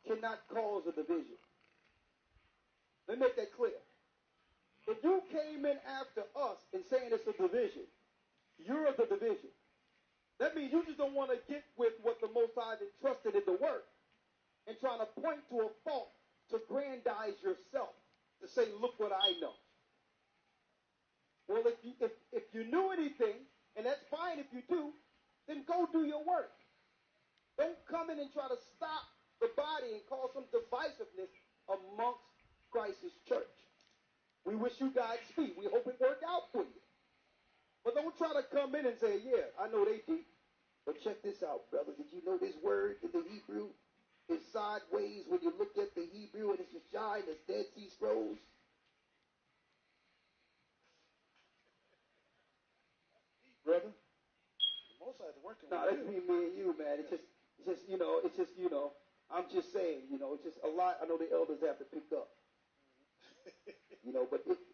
Speaker 4: cannot cause a division. Let me make that clear. If you came in after us and saying it's a division, you're the division. That means you just don't want to get with what the Most High has entrusted in the work and trying to point to a fault to grandize yourself, to say, look what I know. Well, if you knew anything, and that's fine if you do, then go do your work. Don't come in and try to stop the body and cause some divisiveness amongst Christ's church. We wish you Godspeed. We hope it worked out for you. But don't try to come in and say, yeah, I know they deep. But check this out, brother. Did you know this word in the Hebrew is sideways when you look at the Hebrew and it's just giant as Dead Sea Scrolls?
Speaker 5: Brother, the Most High is working.
Speaker 4: No, that's between me and you, man. It's just I'm just saying, it's just a lot. I know the elders have to pick up.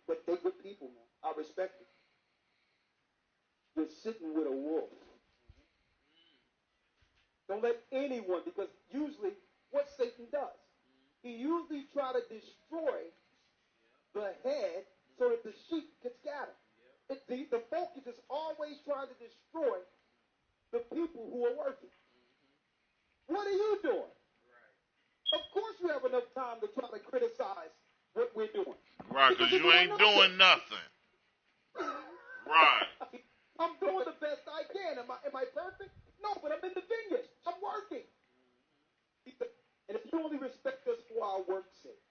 Speaker 4: But they're good people, man. I respect it. You're sitting with a wolf. Don't let anyone, because usually what Satan does, he usually try to destroy the head so that the sheep get scattered. The focus is always trying to destroy the people who are working. What are you doing? Of course you have enough time to try to criticize what we're doing.
Speaker 1: Right, because you ain't doing nothing. Right.
Speaker 4: I'm doing the best I can. Am I perfect? No, but I'm in the vineyard. I'm working. And if you only respect us for our work's sake,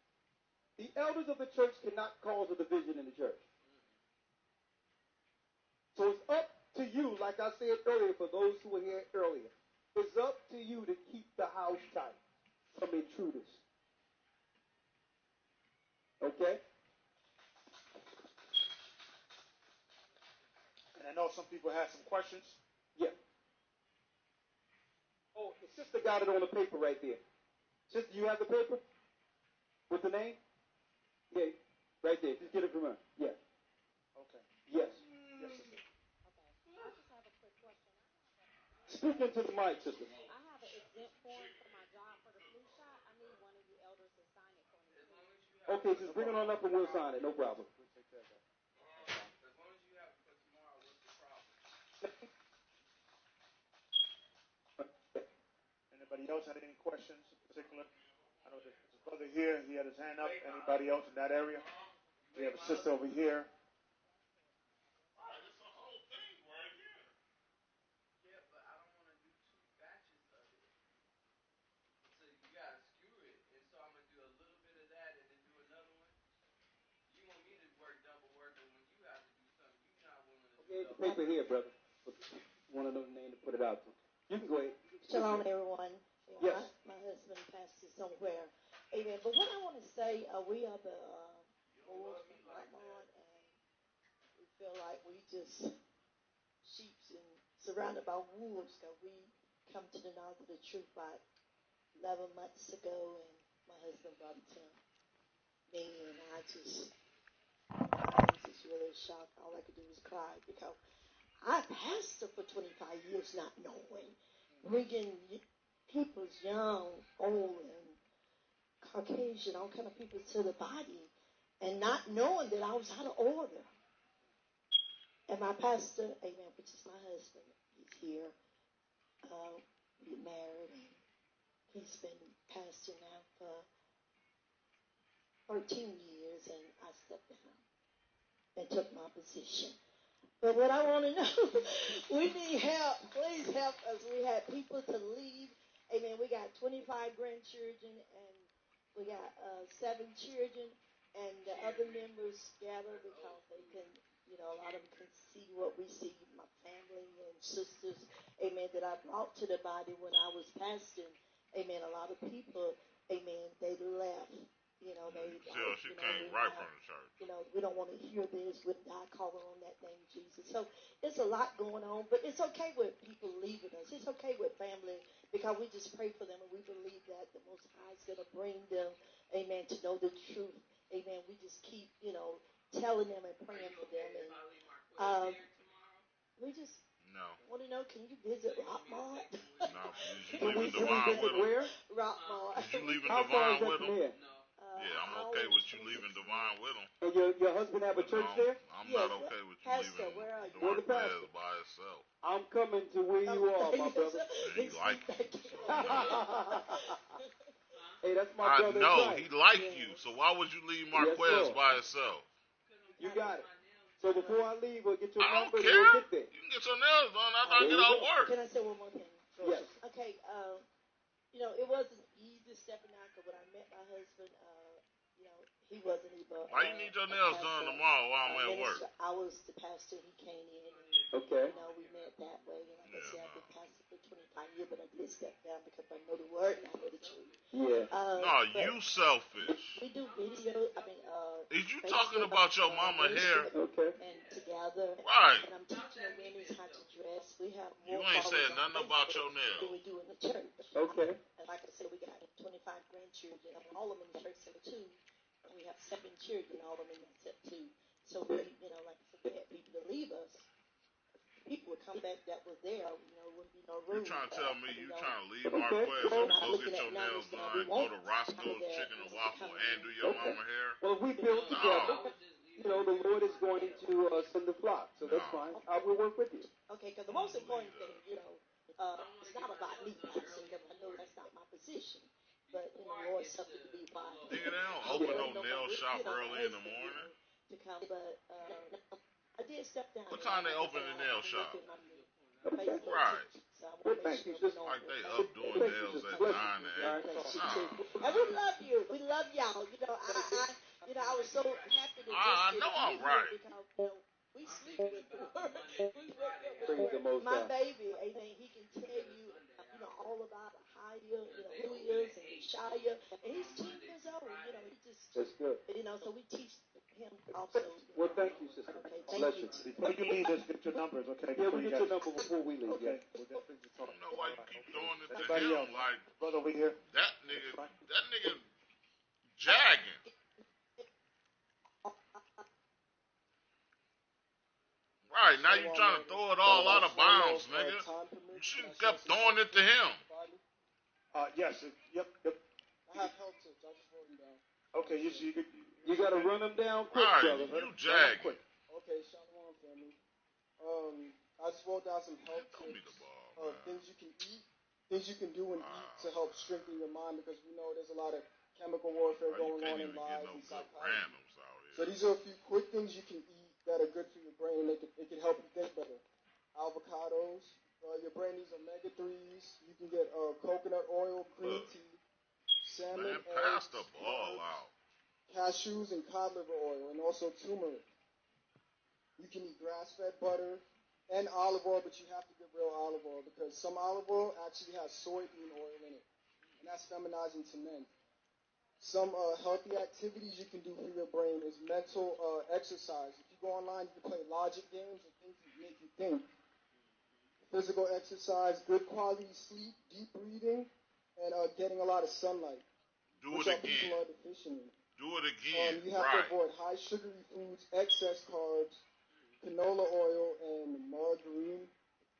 Speaker 4: the elders of the church cannot cause a division in the church. So it's up to you, like I said earlier, for those who were here earlier, it's up to you to keep the house tight from intruders. Okay?
Speaker 5: And I know some people have some questions.
Speaker 4: Yeah. Oh, the sister got it on the paper right there. Sister, you have the paper? With the name? Yeah, right there. Just get it from her. Yeah.
Speaker 5: Okay.
Speaker 4: Yes.
Speaker 5: Yes, sister.
Speaker 6: Okay. I just have a quick question.
Speaker 4: Speak into the mic, sister.
Speaker 6: I have an exempt form for my job for the flu shot. I need one of you elders to sign it for me.
Speaker 4: Okay, just bring it on up and we'll sign it. No problem.
Speaker 5: We'll take care of that.
Speaker 7: As long as you have it for tomorrow, what's the problem?
Speaker 5: Anybody else had any questions in particular? I know there's a brother here. He had his hand up. Anybody else in that area? We have a sister over here.
Speaker 7: Yeah, but I don't want to do 2 batches of it. So you got to skew it. And so I'm going to do a little bit of that and then do another one. You want me to work double work, and when you have to do something, you're not willing to do
Speaker 4: Okay, the
Speaker 7: double.
Speaker 4: paper here, brother. Want to know the name to put it out to. You can go ahead.
Speaker 8: Shalom, everyone.
Speaker 4: Yes.
Speaker 8: My husband passes somewhere. Amen. But what I want to say, we are the wolves from Blackmont, and we feel like we just sheeps and surrounded by wolves because we come to the knowledge of the truth about 11 months ago, and my husband brought it to me, and I was just really shocked. All I could do was cry because I pastored for 25 years not knowing, bringing people's young, old, and Caucasian, all kind of people to the body, and not knowing that I was out of order. And my pastor, amen, which is my husband, he's here. We're married, and he's been pastor now for 13 years, and I stepped down and took my position. But what I want to know, we need help. Please help us. We had people to leave. Amen. We got 25 grandchildren, and we got 7 children, and the other members scatter because they can, a lot of them can see what we see. My family and sisters, amen, that I brought to the body when I was pastoring, amen, a lot of people, amen, they left. You know, they
Speaker 1: Still,
Speaker 8: like,
Speaker 1: she
Speaker 8: you know,
Speaker 1: came right from the church.
Speaker 8: you know, we don't want to hear this with God calling on that name Jesus. So it's a lot going on, but it's okay with people leaving us. It's okay with family because we just pray for them and we believe that the Most High is going to bring them, amen, to know the truth. Amen. We just keep, you know, telling them and praying for them. And we just
Speaker 1: No.
Speaker 8: want to know, can you visit Rockmart?
Speaker 1: No. Is you
Speaker 4: Can we
Speaker 1: leaving Divine with him?
Speaker 4: where?
Speaker 8: Rockmart.
Speaker 1: Is you leaving
Speaker 4: How far is
Speaker 1: Divine
Speaker 4: that
Speaker 1: with
Speaker 4: from
Speaker 1: him?
Speaker 4: here?
Speaker 1: Yeah, I'm okay with you leaving Divine with him.
Speaker 4: And your husband have a
Speaker 1: But
Speaker 4: church
Speaker 1: no,
Speaker 4: there?
Speaker 1: I'm
Speaker 8: Yes,
Speaker 1: not okay with you
Speaker 8: Pastor,
Speaker 1: leaving
Speaker 8: where are you?
Speaker 4: Where the
Speaker 1: Marquez
Speaker 4: pastor?
Speaker 1: by herself.
Speaker 4: I'm coming to where you are, my brother.
Speaker 1: And he like you, so
Speaker 4: Hey, that's my
Speaker 1: I
Speaker 4: brother in
Speaker 1: know
Speaker 4: Christ.
Speaker 1: he like you, so why would you leave Marquez
Speaker 4: Lord.
Speaker 1: by herself?
Speaker 4: You got it. So before I leave, we'll get your
Speaker 1: I don't
Speaker 4: number and
Speaker 1: care.
Speaker 4: we'll get there.
Speaker 1: You can get your nails done after I
Speaker 4: There
Speaker 1: get
Speaker 4: you
Speaker 1: out
Speaker 4: go.
Speaker 1: work.
Speaker 8: Can I say one more thing?
Speaker 4: Yes.
Speaker 8: Okay, you know, it wasn't easy stepping out because when I met my husband, you know, he wasn't even.
Speaker 1: Why you need your nails done tomorrow while I'm at work?
Speaker 8: I was the pastor. He came in. And,
Speaker 4: Okay.
Speaker 8: you know, we met that way. And like I
Speaker 1: Yeah,
Speaker 8: said, I've
Speaker 1: no.
Speaker 8: been pastor for 25 years, but I did step down because I know the word and I know the truth.
Speaker 4: Yeah.
Speaker 1: No,
Speaker 8: but
Speaker 1: you selfish.
Speaker 8: We do video. I mean,
Speaker 1: Is you
Speaker 8: Facebook,
Speaker 1: talking about your mama hair?
Speaker 4: Okay.
Speaker 8: And together.
Speaker 1: Right.
Speaker 8: And I'm teaching the women how to dress. We have
Speaker 1: You
Speaker 8: more
Speaker 1: ain't
Speaker 8: followers
Speaker 1: saying
Speaker 8: on
Speaker 1: nothing about your
Speaker 8: Facebook than
Speaker 1: nails.
Speaker 8: we do in the church.
Speaker 4: Okay.
Speaker 8: And like I said, we got 25 grandchildren, all of them in the church except two. And we have 7 children, all of them except 2. So we, you know, like I said, we had people to leave us. People would come back that was there, you know, wouldn't be no room.
Speaker 1: You trying to tell me you trying to leave
Speaker 4: Okay.
Speaker 1: Marquez
Speaker 4: Well,
Speaker 1: and go get your nails done, go to Roscoe's Chicken and Waffle and do your
Speaker 4: Okay.
Speaker 1: mama hair?
Speaker 4: Well, we build together. You know, the Lord is going to send the flock, so that's
Speaker 1: No.
Speaker 4: fine. I will work with you.
Speaker 8: Okay, because the most important thing, you know, it's not about me passing them. I know that's not my position. But, you know, Lord, something to be wise.
Speaker 1: Nigga, they don't open no nail shop early in the morning.
Speaker 8: To come, but I did step down.
Speaker 1: What time they open the nail shop?
Speaker 8: Right. So I want to make sure we know.
Speaker 1: Like they up doing nails at 9 to 8.
Speaker 8: And we love you. We love y'all. You know, I was so happy to
Speaker 1: I know I'm right.
Speaker 8: Because, you know, we sleep with the word. We wake up
Speaker 4: Praise the Most
Speaker 8: my
Speaker 4: High.
Speaker 8: baby, amen, he can tell you, you know, all about Ahia, you know, who he is, and Shia, and he's 10 years old, you know, he just,
Speaker 4: That's good.
Speaker 8: you know, so we teach him also.
Speaker 4: Well, thank you, sister.
Speaker 8: Okay,
Speaker 4: Bless
Speaker 8: thank you.
Speaker 5: Before you leave, let's get your numbers, okay?
Speaker 4: Yeah,
Speaker 5: Before
Speaker 4: we
Speaker 5: you
Speaker 4: get your
Speaker 5: guys-
Speaker 4: number before we leave.
Speaker 5: Okay,
Speaker 4: Yeah.
Speaker 5: we'll definitely
Speaker 1: I
Speaker 5: talk.
Speaker 1: don't know why you keep throwing it to
Speaker 5: Everybody
Speaker 1: him
Speaker 5: else.
Speaker 1: like
Speaker 5: Brother over here.
Speaker 1: that nigga jagging. Right, now you trying to throw it all out of bounds, nigga. You should have kept throwing it to him.
Speaker 5: Yes. Yep.
Speaker 9: I have help tips. I just wrote them down.
Speaker 5: Okay,
Speaker 4: You got to run them down quick,
Speaker 1: Right,
Speaker 4: brother.
Speaker 1: you jagging.
Speaker 5: quick.
Speaker 9: Okay, Shalom, family. I just wrote down some help
Speaker 1: Throw me
Speaker 9: tips
Speaker 1: the ball,
Speaker 9: of
Speaker 1: man.
Speaker 9: things you can eat, things you can do and eat to help strengthen your mind because we know there's a lot of chemical warfare
Speaker 1: Bro, you
Speaker 9: going
Speaker 1: can't
Speaker 9: on in
Speaker 1: even get
Speaker 9: lives
Speaker 1: no
Speaker 9: and
Speaker 1: good
Speaker 9: psychology.
Speaker 1: randoms out
Speaker 9: So
Speaker 1: here.
Speaker 9: these are a few quick things you can eat that are good for your brain. It can help you think better. Avocados. Your brain needs omega-3s. You can get coconut oil, green
Speaker 1: Look.
Speaker 9: tea, salmon,
Speaker 1: Man, pass
Speaker 9: eggs,
Speaker 1: the ball
Speaker 9: herbs,
Speaker 1: out.
Speaker 9: cashews, and cod liver oil, and also turmeric. You can eat grass-fed butter and olive oil, but you have to get real olive oil because some olive oil actually has soybean oil in it, and that's feminizing to men. Some healthy activities you can do for your brain is mental exercise. If you go online, you can play logic games and things that make you think. Physical exercise, good quality sleep, deep breathing, and getting a lot of sunlight.
Speaker 1: Do
Speaker 9: which
Speaker 1: it
Speaker 9: our people
Speaker 1: again.
Speaker 9: are deficient in.
Speaker 1: Do it again.
Speaker 9: You have
Speaker 1: Right.
Speaker 9: to avoid high sugary foods, excess carbs, canola oil, and margarine.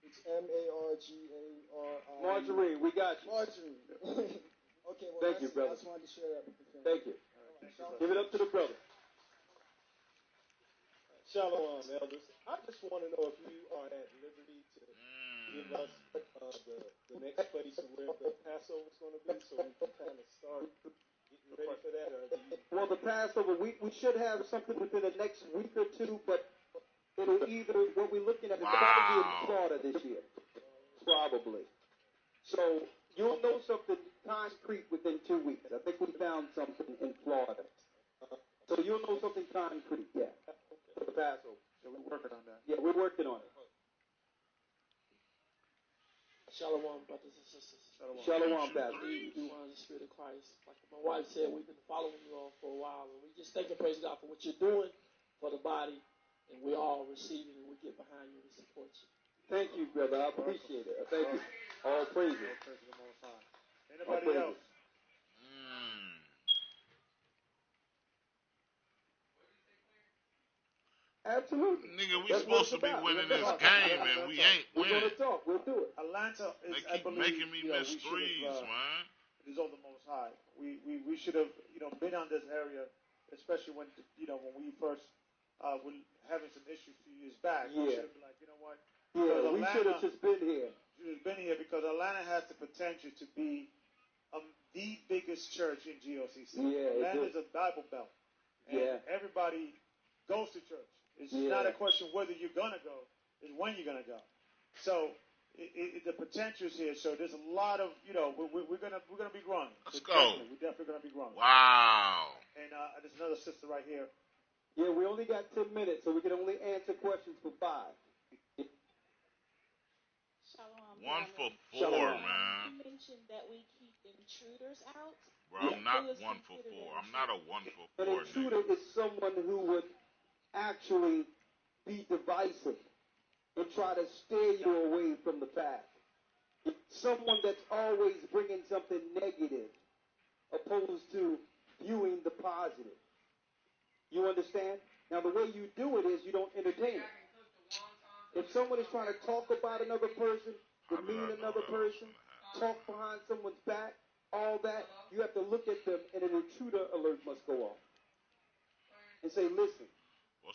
Speaker 9: It's M-A-R-G-A-R-I.
Speaker 4: Margarine, we got you.
Speaker 9: Margarine. Okay, well,
Speaker 4: Thank you, brother.
Speaker 9: I just wanted to share that with the family.
Speaker 4: Thank you. Give it up to the brother.
Speaker 10: Shalom, elders. I just want to know if you are at liberty to give us the next place where the Passover is going to be so we can kind of start getting ready for that. Or do you...
Speaker 4: Well, the Passover, we should have something within the next week or two, but it'll either, what we're looking at is probably in Florida this year. Probably. So you'll know something concrete within 2 weeks. I think we found something in Florida. So you'll know something concrete, yeah, for the Passover.
Speaker 5: Yeah, we're working on that.
Speaker 4: Yeah, we're working on it.
Speaker 11: Shalom, brothers and sisters.
Speaker 4: Shalom, Pastor.
Speaker 11: We do honor the Spirit of Christ. Like my wife said, we've been following you all for a while, and we just thank and praise God for what you're doing for the body, and we all receive it, and we get behind you and support you.
Speaker 4: Thank you, brother. I appreciate it. Thank you. All praises.
Speaker 5: Anybody else?
Speaker 4: Absolutely.
Speaker 1: Nigga, we supposed to be winning this game, and we ain't
Speaker 4: We're
Speaker 1: winning.
Speaker 4: going to talk. We'll do it.
Speaker 5: Atlanta is,
Speaker 1: They keep making me miss threes, man.
Speaker 5: It is on the Most High. We should have, been on this area, especially when, when we first were having some issues a few years back.
Speaker 4: Yeah.
Speaker 5: We should have been like, you know what?
Speaker 4: Yeah, we should have just been here.
Speaker 5: Should have been here because Atlanta has the potential to be the biggest church in GOCC.
Speaker 4: Yeah,
Speaker 5: Atlanta is a Bible belt. And everybody goes to church. It's not a question whether you're going to go, it's when you're going to go. So the potential is here. So there's a lot of, we're gonna be growing.
Speaker 1: Let's go.
Speaker 5: We're definitely going to be growing.
Speaker 1: Wow.
Speaker 5: And there's another sister right here.
Speaker 4: Yeah, we only got 10 minutes, so we can only answer questions for 5.
Speaker 6: Shalom.
Speaker 1: 1 for 4,
Speaker 4: Shalom.
Speaker 1: man.
Speaker 6: You mentioned that we keep intruders out.
Speaker 1: Bro, I'm not 1 for 4. I'm not a 1 for 4.
Speaker 4: An intruder is someone who would actually be divisive and try to steer you away from the path. It's someone that's always bringing something negative opposed to viewing the positive. You understand? Now, the way you do it is you don't entertain it. If someone is trying to talk about another person, demean another person, talk behind someone's back, all that, you have to look at them, and an intruder alert must go off. And say, listen,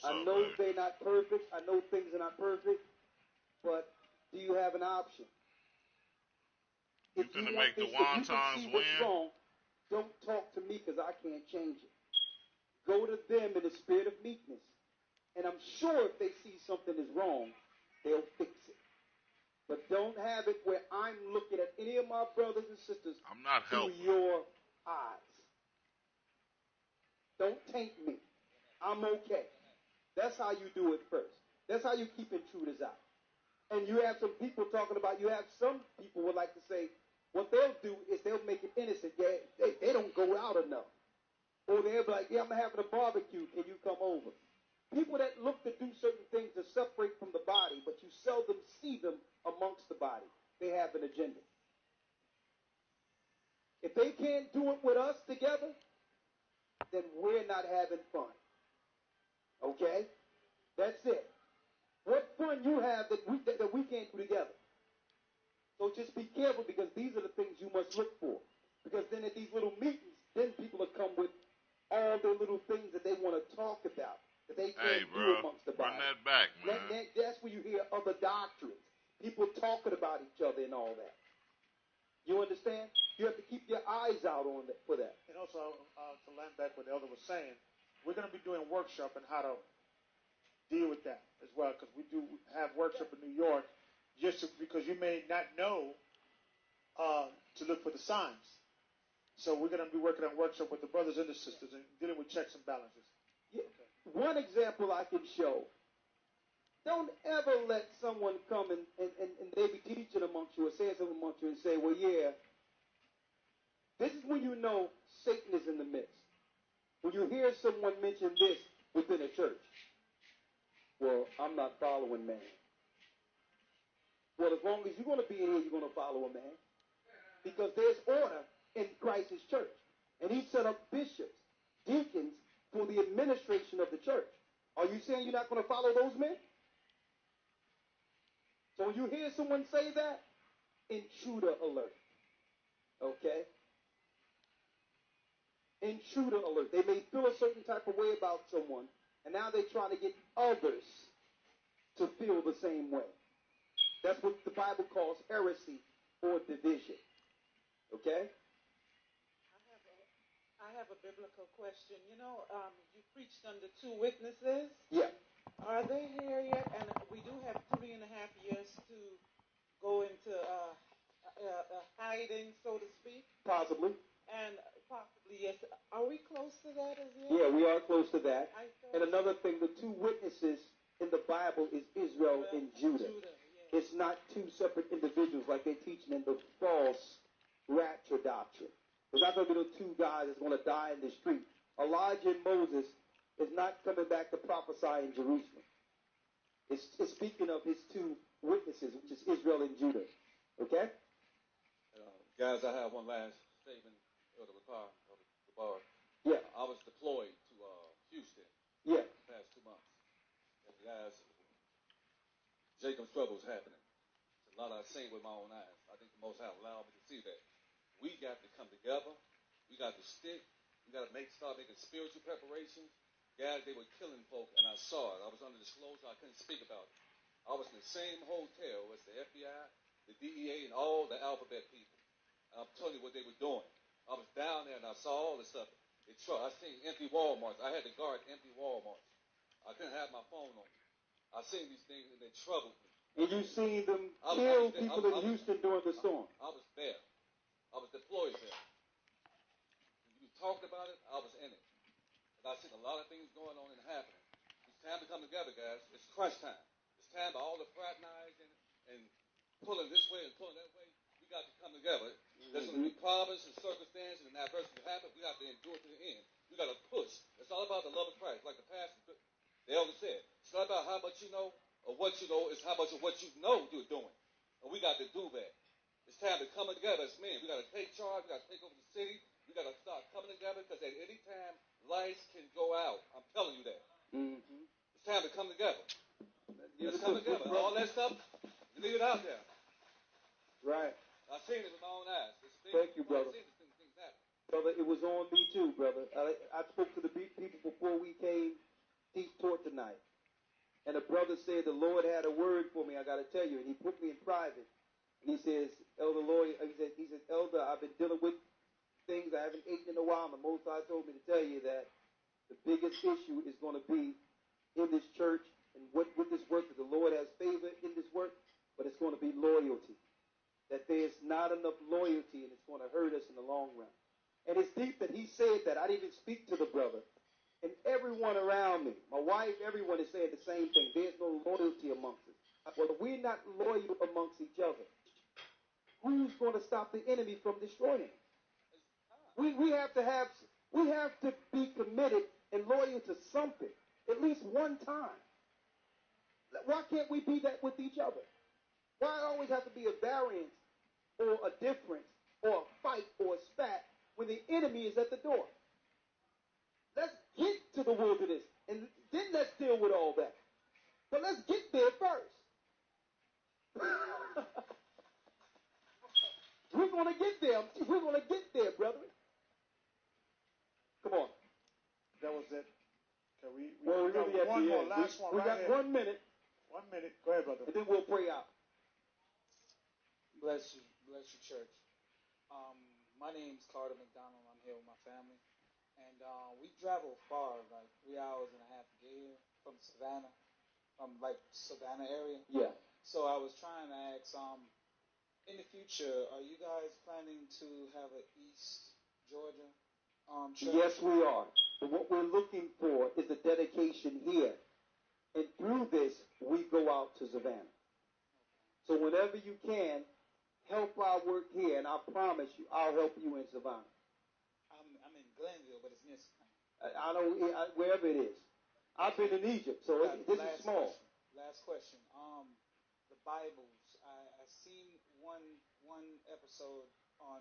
Speaker 4: I know they're not perfect. I know things are not perfect. But do you have an option?
Speaker 1: You finna make the wontons win?
Speaker 4: Wrong, don't talk to me because I can't change it. Go to them in the spirit of meekness. And I'm sure if they see something is wrong, they'll fix it. But don't have it where I'm looking at any of my brothers and sisters through your eyes. Don't taint me. I'm okay. That's how you do it first. That's how you keep intruders out. And you have some people talking about, you have some people would like to say, what they'll do is they'll make it innocent. They don't go out enough. Or they'll be like, yeah, I'm having a barbecue. Can you come over? People that look to do certain things to separate from the body, but you seldom see them amongst the body. They have an agenda. If they can't do it with us together, then we're not having fun. Okay? That's it. What fun you have that we can't do together. So just be careful because these are the things you must look for. Because then at these little meetings, then people will come with all their little things that they want to talk about that they can't do amongst the body.
Speaker 1: Run that back, man.
Speaker 4: That's where you hear other doctrines. People talking about each other and all that. You understand? You have to keep your eyes out on that for that.
Speaker 5: And also, to land back what the elder was saying, we're going to be doing a workshop on how to deal with that as well, because we do have workshop in New York, because you may not know to look for the signs. So we're going to be working on workshop with the brothers and the sisters and dealing with checks and balances.
Speaker 4: Yeah. Okay. One example I can show. Don't ever let someone come and they be teaching amongst you or saying something amongst you and say, well, yeah, this is when you know Satan is in the midst. When you hear someone mention this within a church. Well, I'm not following man. Well, as long as you're going to be in here, you're going to follow a man. Because there's order in Christ's church. And he set up bishops, deacons, for the administration of the church. Are you saying you're not going to follow those men? So when you hear someone say that, intruder alert. Okay? Intruder alert. They may feel a certain type of way about someone, and now they're trying to get others to feel the same way. That's what the Bible calls heresy or division. Okay?
Speaker 11: I have a biblical question. You know, you preached under 2 witnesses.
Speaker 4: Yeah.
Speaker 11: Are they here yet? And we do have 3.5 years to go into hiding, so to speak.
Speaker 4: Possibly.
Speaker 11: And possibly, yes. Are we close to that as yet?
Speaker 4: Yeah, we are close to that. And another thing, the 2 witnesses in the Bible is Israel and Judah. It's not two separate individuals like they're teaching in the false rapture doctrine. There's not going to be no two guys that's going to die in the street. Elijah and Moses is not coming back to prophesy in Jerusalem. It's speaking of his two witnesses, which is Israel and Judah. Okay?
Speaker 12: Guys, I have one last statement. The bar.
Speaker 4: Yeah.
Speaker 12: I was deployed to Houston.
Speaker 4: Yeah.
Speaker 12: The past 2 months. And guys, Jacob's trouble is happening. It's a lot I've seen with my own eyes. I think the Most High allowed me to see that. We got to come together. We got to stick. We got to start making spiritual preparations. Guys, they were killing folk, and I saw it. I was under disclosure. I couldn't speak about it. I was in the same hotel as the FBI, the DEA, and all the alphabet people. And I'm telling you what they were doing. I was down there, and I saw all this stuff. I seen empty Walmarts. I had to guard empty Walmarts. I couldn't have my phone on me. I seen these things, and they troubled me.
Speaker 4: And you seen them kill people in Houston during the storm.
Speaker 12: I was there. I was deployed there. When you talked about it, I was in it. And I seen a lot of things going on and happening. It's time to come together, guys. It's crunch time. It's time for all the fraternizing and pulling this way and pulling that way. We got to come together. There's going to be problems and circumstances and adversity happen. We got to endure to the end. We got to push. It's all about the love of Christ. Like the pastor, the elder said, it's not about how much you know or what you know. It's how much of what you know you're doing. And we got to do that. It's time to come together as men. We got to take charge. We got to take over the city. We got to start coming together because at any time, lights can go out. I'm telling you that.
Speaker 4: Mm-hmm.
Speaker 12: It's time to come together. Let's come together. All that stuff, leave it out there.
Speaker 4: Right.
Speaker 12: I've seen it with my own eyes.
Speaker 4: Thank you, brother.
Speaker 12: I've seen things happen.
Speaker 4: Brother, it was on me too, brother. I spoke to the people before we came teach taught tonight. And the brother said the Lord had a word for me, I got to tell you. And he put me in private. And he says, Elder Lloyd, he said, Elder, I've been dealing with things I haven't eaten in a while. And the Most High told me to tell you that the biggest issue is going to be in this church and with this work, that the Lord has favor in this work, but it's going to be loyalty. That there's not enough loyalty and it's going to hurt us in the long run. And it's deep that he said that. I didn't even speak to the brother. And everyone around me, my wife, everyone is saying the same thing. There's no loyalty amongst us. Well, if we're not loyal amongst each other, who's going to stop the enemy from destroying us? We have to be committed and loyal to something at least one time. Why can't we be that with each other? Why it always have to be a variance or a difference or a fight or a spat when the enemy is at the door? Let's get to the wilderness and then let's deal with all that. But let's get there first. We're going to get there. We're going to get there, brethren. Come on.
Speaker 5: That was it. Okay, we
Speaker 4: really
Speaker 5: got one more, last one.
Speaker 4: We got
Speaker 5: here.
Speaker 4: 1 minute.
Speaker 5: 1 minute. Go ahead, brother.
Speaker 4: And then we'll pray out.
Speaker 13: Bless you, church. My name's Carter McDonald. I'm here with my family. And we travel far, like 3 hours and a half to get here from Savannah, from like Savannah area.
Speaker 4: Yeah.
Speaker 13: So I was trying to ask, in the future, are you guys planning to have an East Georgia church?
Speaker 4: Yes, we are. But what we're looking for is a dedication here. And through this, we go out to Savannah. So whenever you can, help our work here, and I promise you, I'll help you in Savannah.
Speaker 13: I'm in Glenville, but it's near Savannah.
Speaker 4: I don't, wherever it is. I've been in Egypt, so this is small.
Speaker 13: Last question. The Bibles. I seen one episode on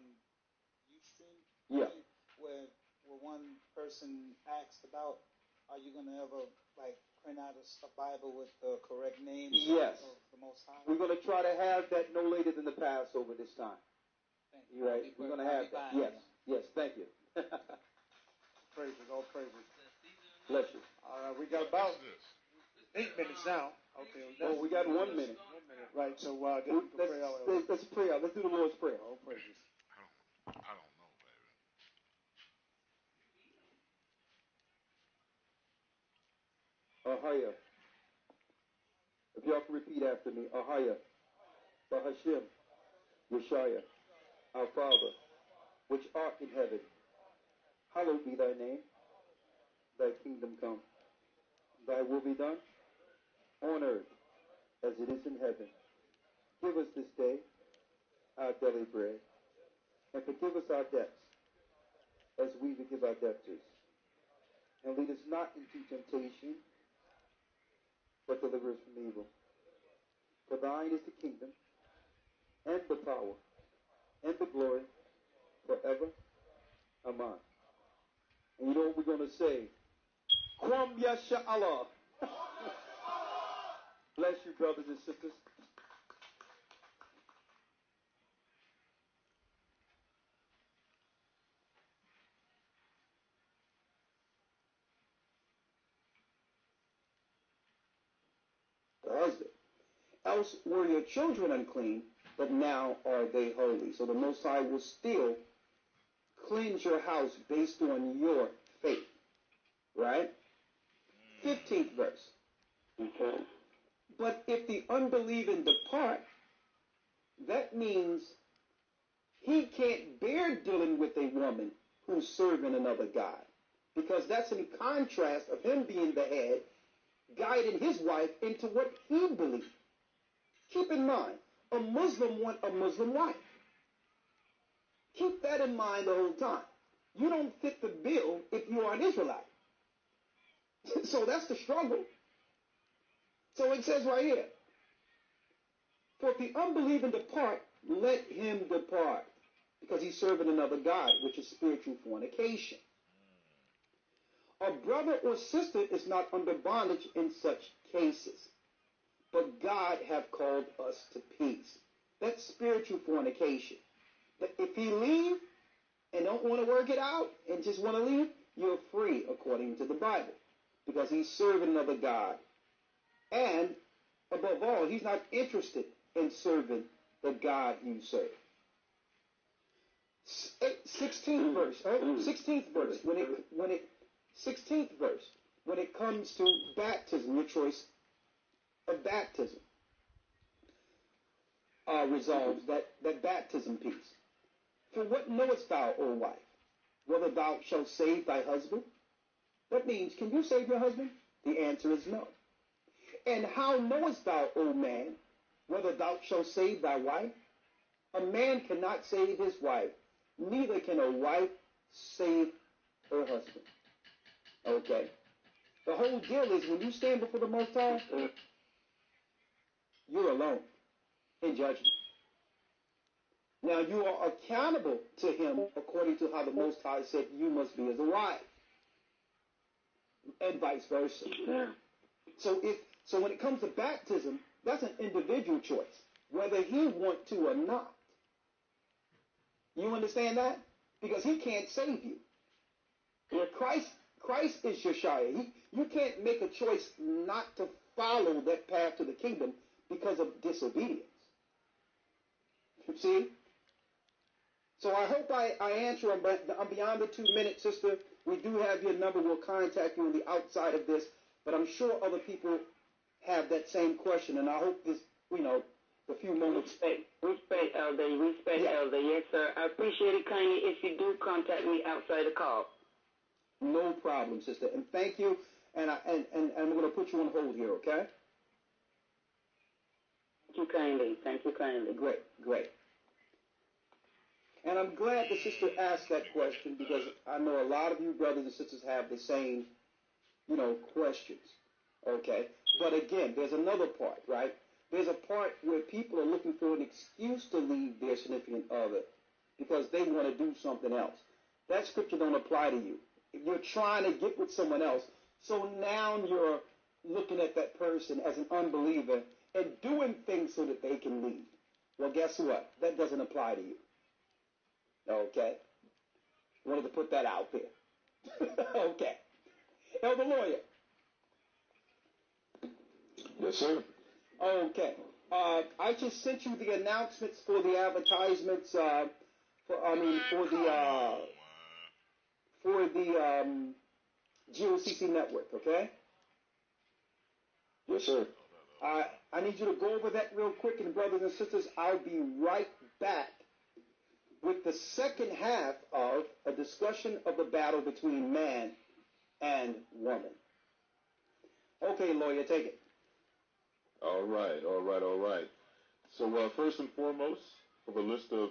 Speaker 13: Ustream.
Speaker 4: Yeah.
Speaker 13: Where one person asked about, are you gonna ever like print out a Bible with the correct names
Speaker 4: Yes.
Speaker 13: of the Most High?
Speaker 4: We're going to try to have that no later than the Passover this time.
Speaker 13: Thank you.
Speaker 4: Right? We're going to have that. Yes. Yes. Thank you.
Speaker 5: Praises, all praises.
Speaker 4: Bless you.
Speaker 5: All right, we got about 8 minutes now. Okay.
Speaker 4: Oh, we got 1 minute.
Speaker 5: 1 minute. Right. So let's pray out.
Speaker 4: Let's pray out. Let's do the Lord's Prayer.
Speaker 5: All praises.
Speaker 1: I don't know, baby.
Speaker 4: Ahaya. If y'all can repeat after me. Ahaya. Bahashim. Yeshaya. Our Father, which art in heaven, hallowed be thy name. Thy kingdom come. Thy will be done on earth as it is in heaven. Give us this day our daily bread, and forgive us our debts, as we forgive our debtors. And lead us not into temptation, but deliver us from evil. For thine is the kingdom, and the power, and the glory, forever. Amen. And you know what we're going to say? Kwam Yasha Allah. Bless you, brothers and sisters. The husband. Else were your children unclean, but now are they holy. So the Most High will still cleanse your house based on your faith. Right? 15th verse. Okay. But if the unbelieving depart, that means he can't bear dealing with a woman who's serving another God. Because that's in contrast of him being the head, guiding his wife into what he believes. Keep in mind, a Muslim wants a Muslim wife. Keep that in mind the whole time. You don't fit the bill if you are an Israelite. So that's the struggle. So it says right here, for if the unbelieving depart, let him depart, because he's serving another God, which is spiritual fornication. A brother or sister is not under bondage in such cases, but God hath called us to peace. That's spiritual fornication. But if he leave and don't want to work it out and just want to leave, you're free according to the Bible, because he's serving another God. And above all, he's not interested in serving the God you serve. 16th verse. 16th verse. When it comes to baptism, your choice of baptism resolves that baptism piece. For what knowest thou, O wife, whether thou shalt save thy husband? That means, can you save your husband? The answer is no. And how knowest thou, O man, whether thou shalt save thy wife? A man cannot save his wife, neither can a wife save her husband. Okay. The whole deal is when you stand before the Most High, you're alone in judgment. Now you are accountable to him according to how the Most High said you must be as a wife, and vice versa. So when it comes to baptism, that's an individual choice, whether he want to or not. You understand that? Because he can't save you. Christ is your Shire. You can't make a choice not to follow that path to the kingdom because of disobedience. You see? So I hope I answer. I'm beyond the 2 minutes, sister. We do have your number. We'll contact you on the outside of this. But I'm sure other people have that same question. And I hope this, a few moments.
Speaker 14: Respect, Elder. Respect, yeah. Elder. Yes, sir. I appreciate it kindly if you do contact me outside the call.
Speaker 4: No problem, sister. And thank you. And I'm going to put you on hold here, okay?
Speaker 14: Thank you kindly. Thank you kindly.
Speaker 4: Great. And I'm glad the sister asked that question, because I know a lot of you brothers and sisters have the same, questions. Okay? But again, there's another part, right? There's a part where people are looking for an excuse to leave their significant other because they want to do something else. That scripture don't apply to you. You're trying to get with someone else, so now you're looking at that person as an unbeliever and doing things so that they can leave. Well, guess what? That doesn't apply to you. Okay? Wanted to put that out there. Okay. Elder Lawyer.
Speaker 15: Yes, sir.
Speaker 4: Okay. I just sent you the announcements for the advertisements. For the GOCC network. Okay.
Speaker 15: Yes, sir.
Speaker 4: I need you to go over that real quick, and brothers and sisters, I'll be right back with the second half of a discussion of the battle between man and woman. Okay, Lawyer, take it.
Speaker 15: All right.
Speaker 10: So first and foremost, for the list of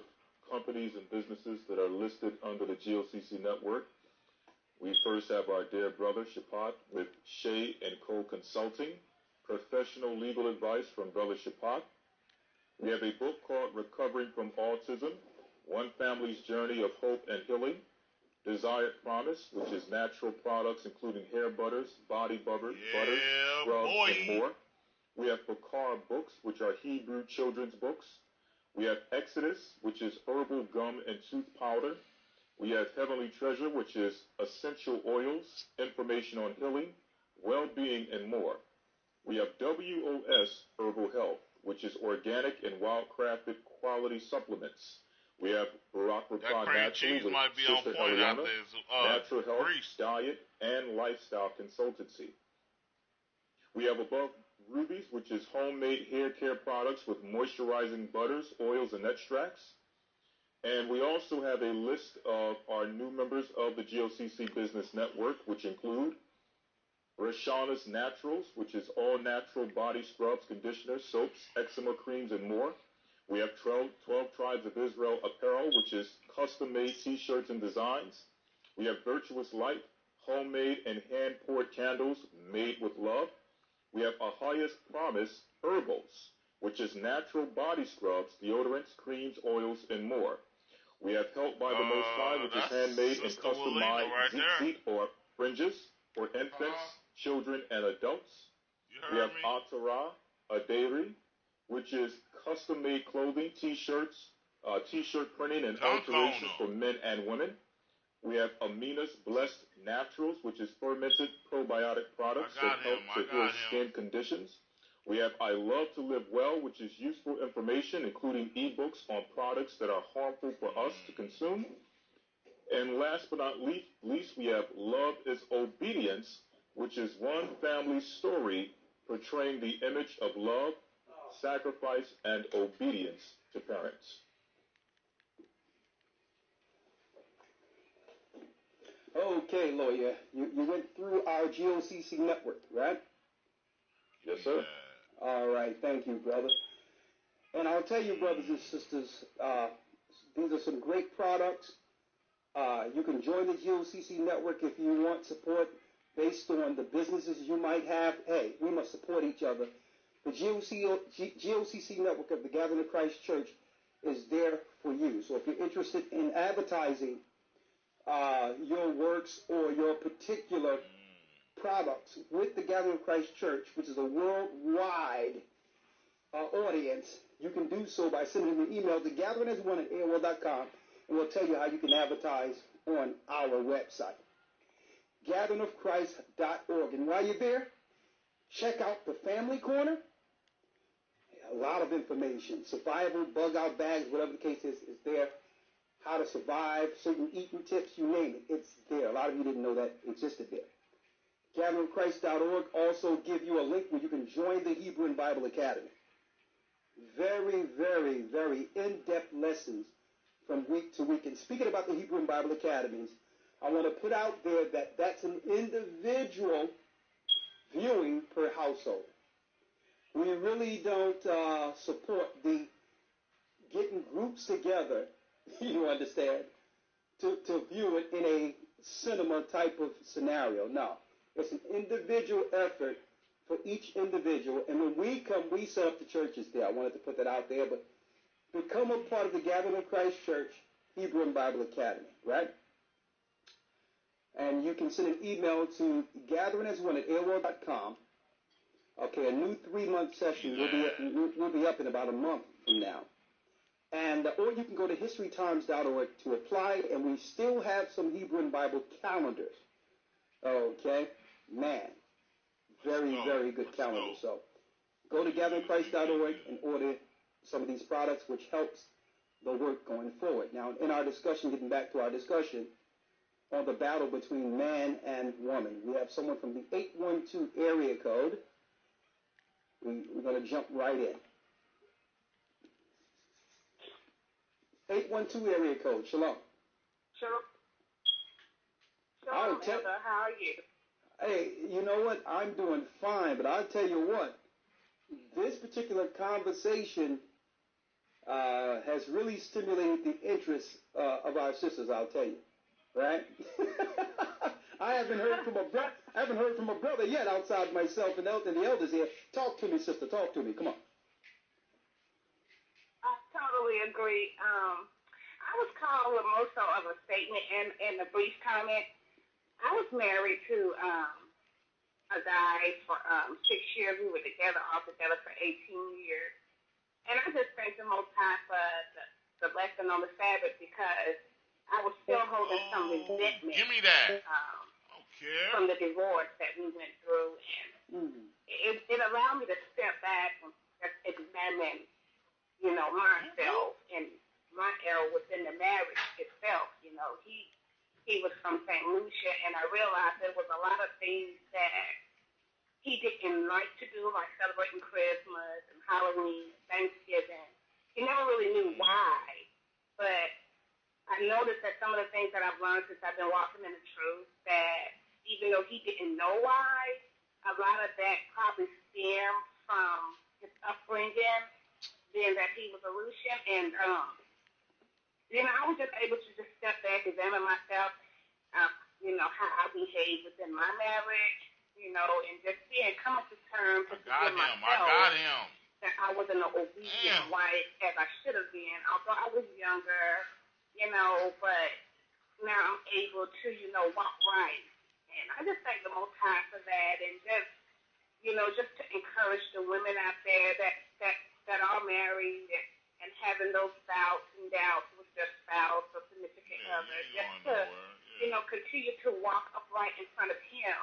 Speaker 10: companies and businesses that are listed under the GOCC network, we first have our dear brother Shapat with Shea & Co. Consulting, professional legal advice from Brother Shapat. We have a book called Recovering from Autism, One Family's Journey of Hope and Healing. Desired Promise, which is natural products including hair butters, body butters, scrubs, and more. We have Bakar books, which are Hebrew children's books. We have Exodus, which is herbal gum and tooth powder. We have Heavenly Treasure, which is essential oils, information on healing, well-being, and more. We have WOS Herbal Health, which is organic and wild-crafted quality supplements. We have Barack Rapah Naturally with Sister Eliana, natural health, diet, and lifestyle consultancy. We have Above Rubies, which is homemade hair care products with moisturizing butters, oils, and extracts. And we also have a list of our new members of the GOCC Business Network, which include Rashana's Naturals, which is all natural body scrubs, conditioners, soaps, eczema creams, and more. We have 12 Tribes of Israel Apparel, which is custom-made t-shirts and designs. We have Virtuous Light, homemade and hand-poured candles made with love. We have Ahia's Promise Herbals, which is natural body scrubs, deodorants, creams, oils, and more. We have Help by the Most High, which is handmade and customized tzitzit or fringes for infants, children, and adults. We have Atara, a dairy, which is custom-made clothing, t-shirts, t-shirt printing, and alterations for men and women. We have Amina's Blessed Naturals, which is fermented probiotic products that help to heal skin conditions. We have I Love to Live Well, which is useful information, including ebooks on products that are harmful for us to consume. And last but not least, we have Love is Obedience, which is one family story portraying the image of love, sacrifice, and obedience to parents.
Speaker 4: Okay, lawyer, you went through our GOCC network, right?
Speaker 10: Yes, sir.
Speaker 4: All right, thank you, brother. And I'll tell you, brothers and sisters, these are some great products. You can join the GOCC network if you want support based on the businesses you might have. Hey, we must support each other. The GOCC network of the Gathering of Christ Church is there for you. So if you're interested in advertising your works or your particular products with the Gathering of Christ Church, which is a worldwide audience, you can do so by sending an email to gatheringas1@AOL.com, and we'll tell you how you can advertise on our website, gatheringofchrist.org. And while you're there, check out the Family Corner. A lot of information, survival, bug-out bags, whatever the case is there. How to survive, certain eating tips, you name it, it's there. A lot of you didn't know that existed there. GatheringofChrist.org also give you a link where you can join the Hebrew and Bible Academy. Very, very, very in-depth lessons from week to week. And speaking about the Hebrew and Bible Academies, I want to put out there that that's an individual viewing per household. We really don't support the getting groups together, you understand, to view it in a cinema type of scenario. No. It's an individual effort for each individual. And when we come, we set up the churches there. I wanted to put that out there. But become a part of the Gathering of Christ Church Hebrew and Bible Academy, right? And you can send an email to gatheringas1@AOL.com. Okay, a new 3-month session will be up in about a month from now. And or you can go to historytimes.org to apply, and we still have some Hebrew and Bible calendars. Okay, man, very, very good calendar. So go to gatheringchrist.org and order some of these products, which helps the work going forward. Now, in our discussion, getting back to our discussion on the battle between man and woman, we have someone from the 812 area code. We're going to jump right in. 812 area code. Shalom.
Speaker 15: Shalom. Shalom, Elder. How are you?
Speaker 4: Hey, you know what? I'm doing fine, but I'll tell you what. This particular conversation has really stimulated the interest of our sisters. I'll tell you, right? I haven't heard from a brother. I haven't heard from a brother yet outside myself and the elders here. Talk to me, sister. Talk to me. Come on.
Speaker 15: I totally agree. I was calling more so of a statement and a brief comment. I was married to a guy for 6 years. We were together, all together for 18 years. And I just thank the Most High for the blessing on the Sabbath because I was still holding some resentment.
Speaker 1: Give me that.
Speaker 15: From the divorce that we went through. And it allowed me to step back and just examine, myself and my error within the marriage itself. He was from St. Lucia, and I realized there was a lot of things that he didn't like to do, like celebrating Christmas and Halloween, Thanksgiving. He never really knew why, but I noticed that some of the things that I've learned since I've been walking in the truth, that even though he didn't know why, a lot of that probably stemmed from his upbringing, being that he was a Lucian, and I was just able to just step back, examine myself, how I behave within my marriage, and just coming to terms with myself.
Speaker 1: I got him.
Speaker 15: That I wasn't an obedient wife as I should have been, although I was younger, but now I'm able to, walk right. And I just thank the Most High for that, and just, just to encourage the women out there that are married and having those doubts with their spouse or significant other, just to, continue to walk upright in front of Him,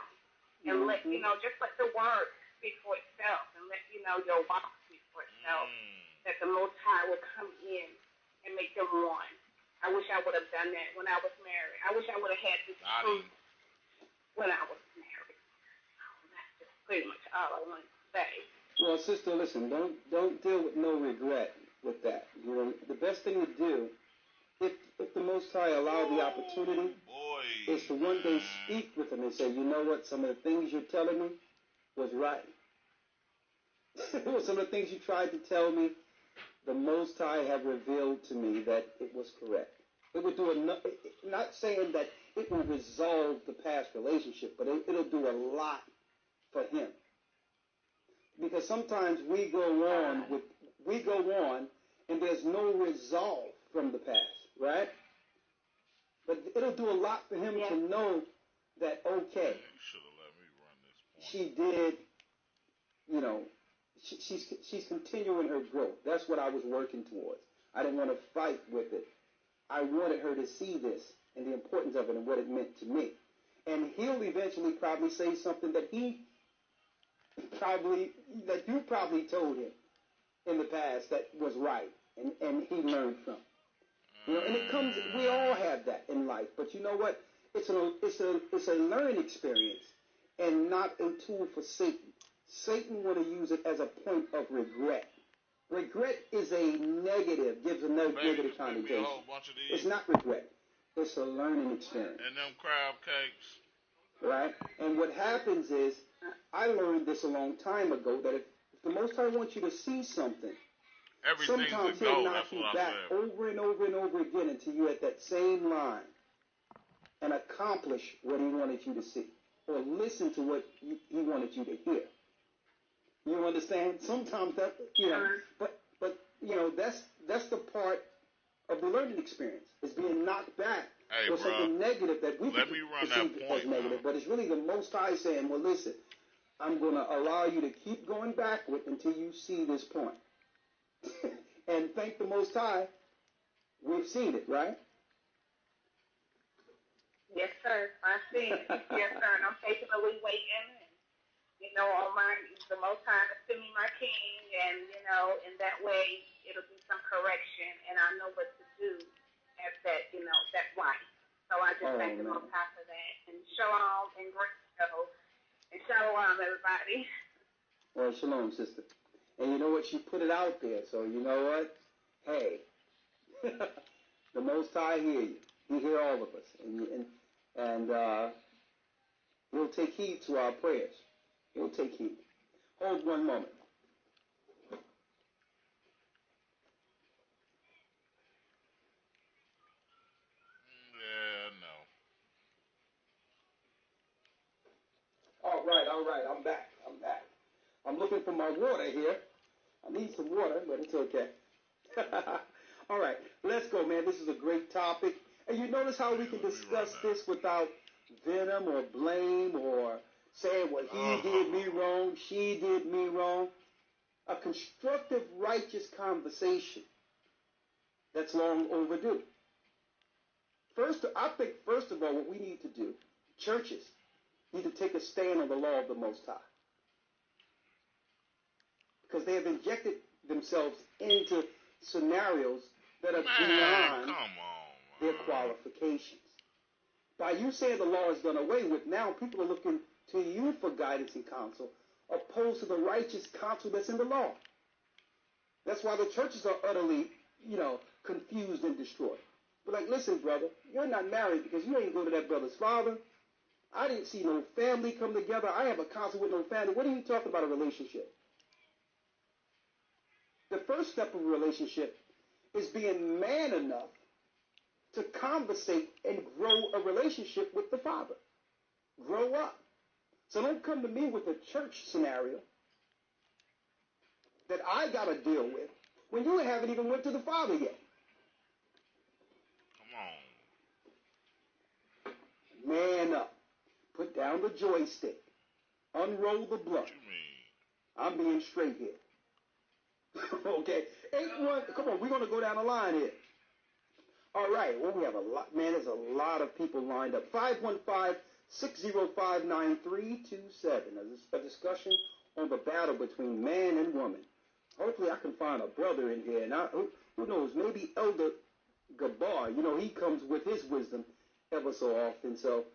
Speaker 15: and let just let the word speak for itself, and let your walk speak for itself. That the Most High will come in and make them one. I wish I would have done that when I was married. I wish I would have had this truth when I was married. That's just pretty much all I wanted to say.
Speaker 4: Well, sister, listen, don't deal with no regret with that. The best thing to do, if the Most High allow the opportunity, is to one day speak with him and say, you know what, some of the things you're telling me was right. Some of the things you tried to tell me, the Most High have revealed to me that it was correct. It would do not saying that it will resolve the past relationship, but it'll do a lot for him. Because sometimes we go on and there's no resolve from the past, right? But it'll do a lot for him to know that, okay, she did, she's continuing her growth. That's what I was working towards. I didn't want to fight with it. I wanted her to see this and the importance of it and what it meant to me. And he'll eventually probably say something that you probably told him in the past that was right and he learned from. And it comes, we all have that in life, but you know what? It's a learning experience and not a tool for Satan. Satan want to use it as a point of regret. Regret is a negative, gives a negative connotation. It's not regret. It's a learning experience.
Speaker 1: And them crab cakes.
Speaker 4: Right? And what happens is, I learned this a long time ago, that if the Most High wants you to see something, sometimes he'll knock you back over and over and over again until you're at that same line and accomplish what he wanted you to see, or listen to what he wanted you to hear. You understand? Sometimes that, but that's the part of the learning experience, is being knocked back for something negative that we perceive as negative, but it's really the Most High saying, well, listen, I'm going to allow you to keep going backward until you see this point. And thank the Most High, we've seen it, right?
Speaker 15: Yes, sir. I've seen it. Yes, sir. And I'm patiently waiting. On the Most High to send me my king, and in that way it'll be some correction, and I know what to do as that wife. So I just thank the Most High for that. And shalom and grace, and shalom, everybody.
Speaker 4: Well, shalom, sister. And you know what? She put it out there, so you know what? Hey, the Most High hear you. He hear all of us, and he'll take heed to our prayers. He'll take heed. Hold one moment. All right, I'm back. I'm looking for my water here. I need some water, but it's okay. All right, let's go, man. This is a great topic. And you notice how we can discuss this without venom or blame or saying, well, he did me wrong, she did me wrong. A constructive, righteous conversation that's long overdue. I think, first of all, what we need to do, churches need to take a stand on the law of the Most High. Because they have injected themselves into scenarios that are beyond their qualifications. By you saying the law is done away with, now people are looking to you for guidance and counsel, opposed to the righteous counsel that's in the law. That's why the churches are utterly, confused and destroyed. But like, listen, brother, you're not married because you ain't go to that brother's father. I didn't see no family come together. I have a counsel with no family. What are you talking about, a relationship? The first step of a relationship is being man enough to conversate and grow a relationship with the Father. Grow up. So don't come to me with a church scenario that I got to deal with when you haven't even went to the Father yet. Come on. Man up. Put down the joystick. Unroll the blunt. I'm being straight here. Okay. 81. Come on, we're going to go down the line here. All right. Well, we have a lot. Man, there's a lot of people lined up. 515-605-9327. A discussion on the battle between man and woman. Hopefully I can find a brother in here. And who knows, maybe Elder Gabar, he comes with his wisdom ever so often. So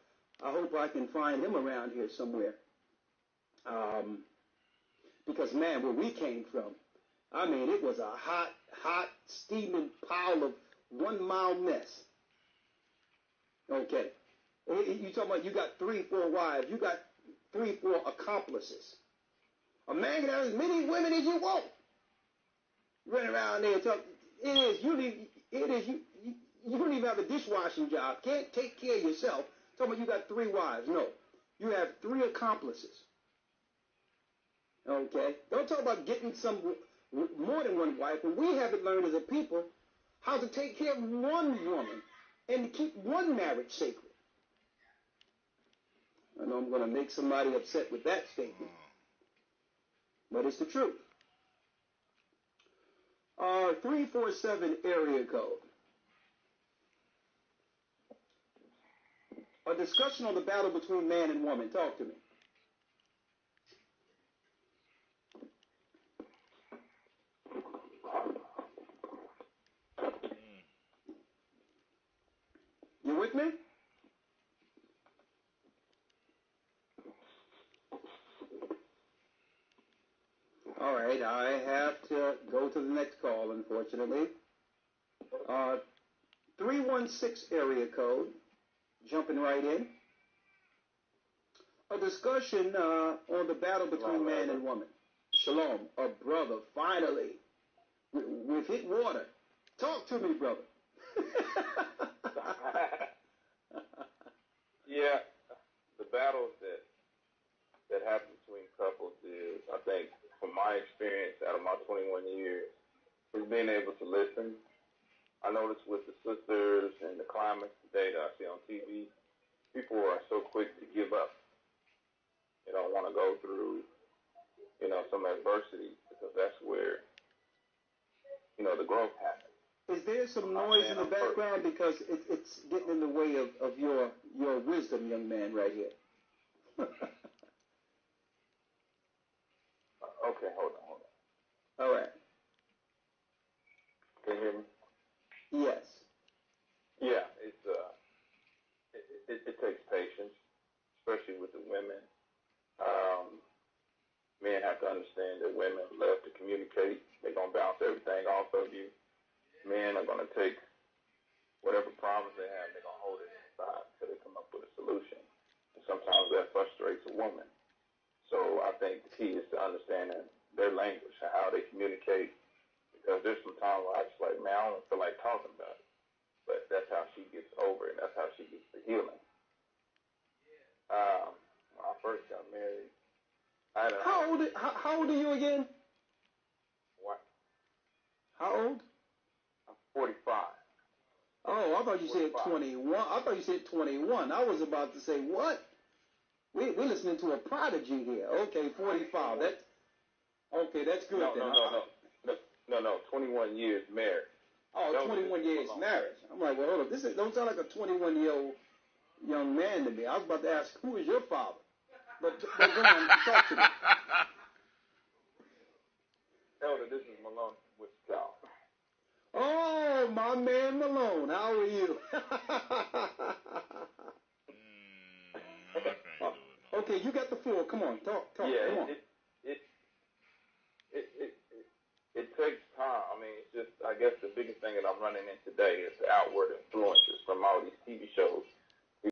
Speaker 4: I hope I can find him around here somewhere. Because, man, where we came from, I mean, it was a hot, steaming pile of 1 mile mess. Okay. You talking about you got 3, 4 wives. You got 3, 4 accomplices. A man can have as many women as you want. Running around there and talk. You don't even have a dishwashing job. Can't take care of yourself. Talking about you got 3 wives. No. You have 3 accomplices. Okay? Don't talk about getting more than 1 wife. When we haven't learned as a people how to take care of 1 woman and to keep 1 marriage sacred. I know I'm going to make somebody upset with that statement, but it's the truth. 347 area code. A discussion on the battle between man and woman. Talk to me. You with me? All right, I have to go to the next call, unfortunately. 316 area code, jumping right in. A discussion on the battle between man and woman. Shalom, a brother, finally. We've hit water. Talk to me, brother.
Speaker 16: Yeah, the battles that happen between couples is, I think, from my experience out of my 21 years, is being able to listen. I notice with the sisters and the climates today that I see on TV, people are so quick to give up. They don't want to go through, some adversity because that's where, the growth happens.
Speaker 4: Is there some noise in the background? Because it's getting in the way of your wisdom, young man, right here.
Speaker 16: Okay, hold on.
Speaker 4: All right.
Speaker 16: Can you hear me?
Speaker 4: Yes.
Speaker 16: Yeah, it takes patience, especially with the women. Men have to understand that women love to communicate. They're going to bounce everything off of you. Men are going to take whatever problems they have, they're going to hold it inside until they come up with a solution. And sometimes that frustrates a woman. So I think the key is to understand their language, how they communicate. Because there's some times where I just like, man, I don't feel like talking about it. But that's how she gets over it. That's how she gets the healing. When I first got married,
Speaker 4: How old are you again?
Speaker 16: What?
Speaker 4: How old?
Speaker 16: I'm 45.
Speaker 4: Oh, I thought you said 21. I thought you said 21. I was about to say, what? We're listening to a prodigy here. Okay, 45. That's good then.
Speaker 16: No, 21 years married.
Speaker 4: Oh, 21 years marriage. I'm like, well, hold up. This don't sound like a 21-year-old young man to me. I was about to ask, who is your father? But go on, talk to me.
Speaker 16: Elder, this is Malone with y'all.
Speaker 4: Oh, my man Malone. How are you? Okay, you got the floor. Come on, talk.
Speaker 16: Yeah,
Speaker 4: come on.
Speaker 16: It takes time. I mean, it's just, I guess the biggest thing that I'm running in today is the outward influences from all these TV shows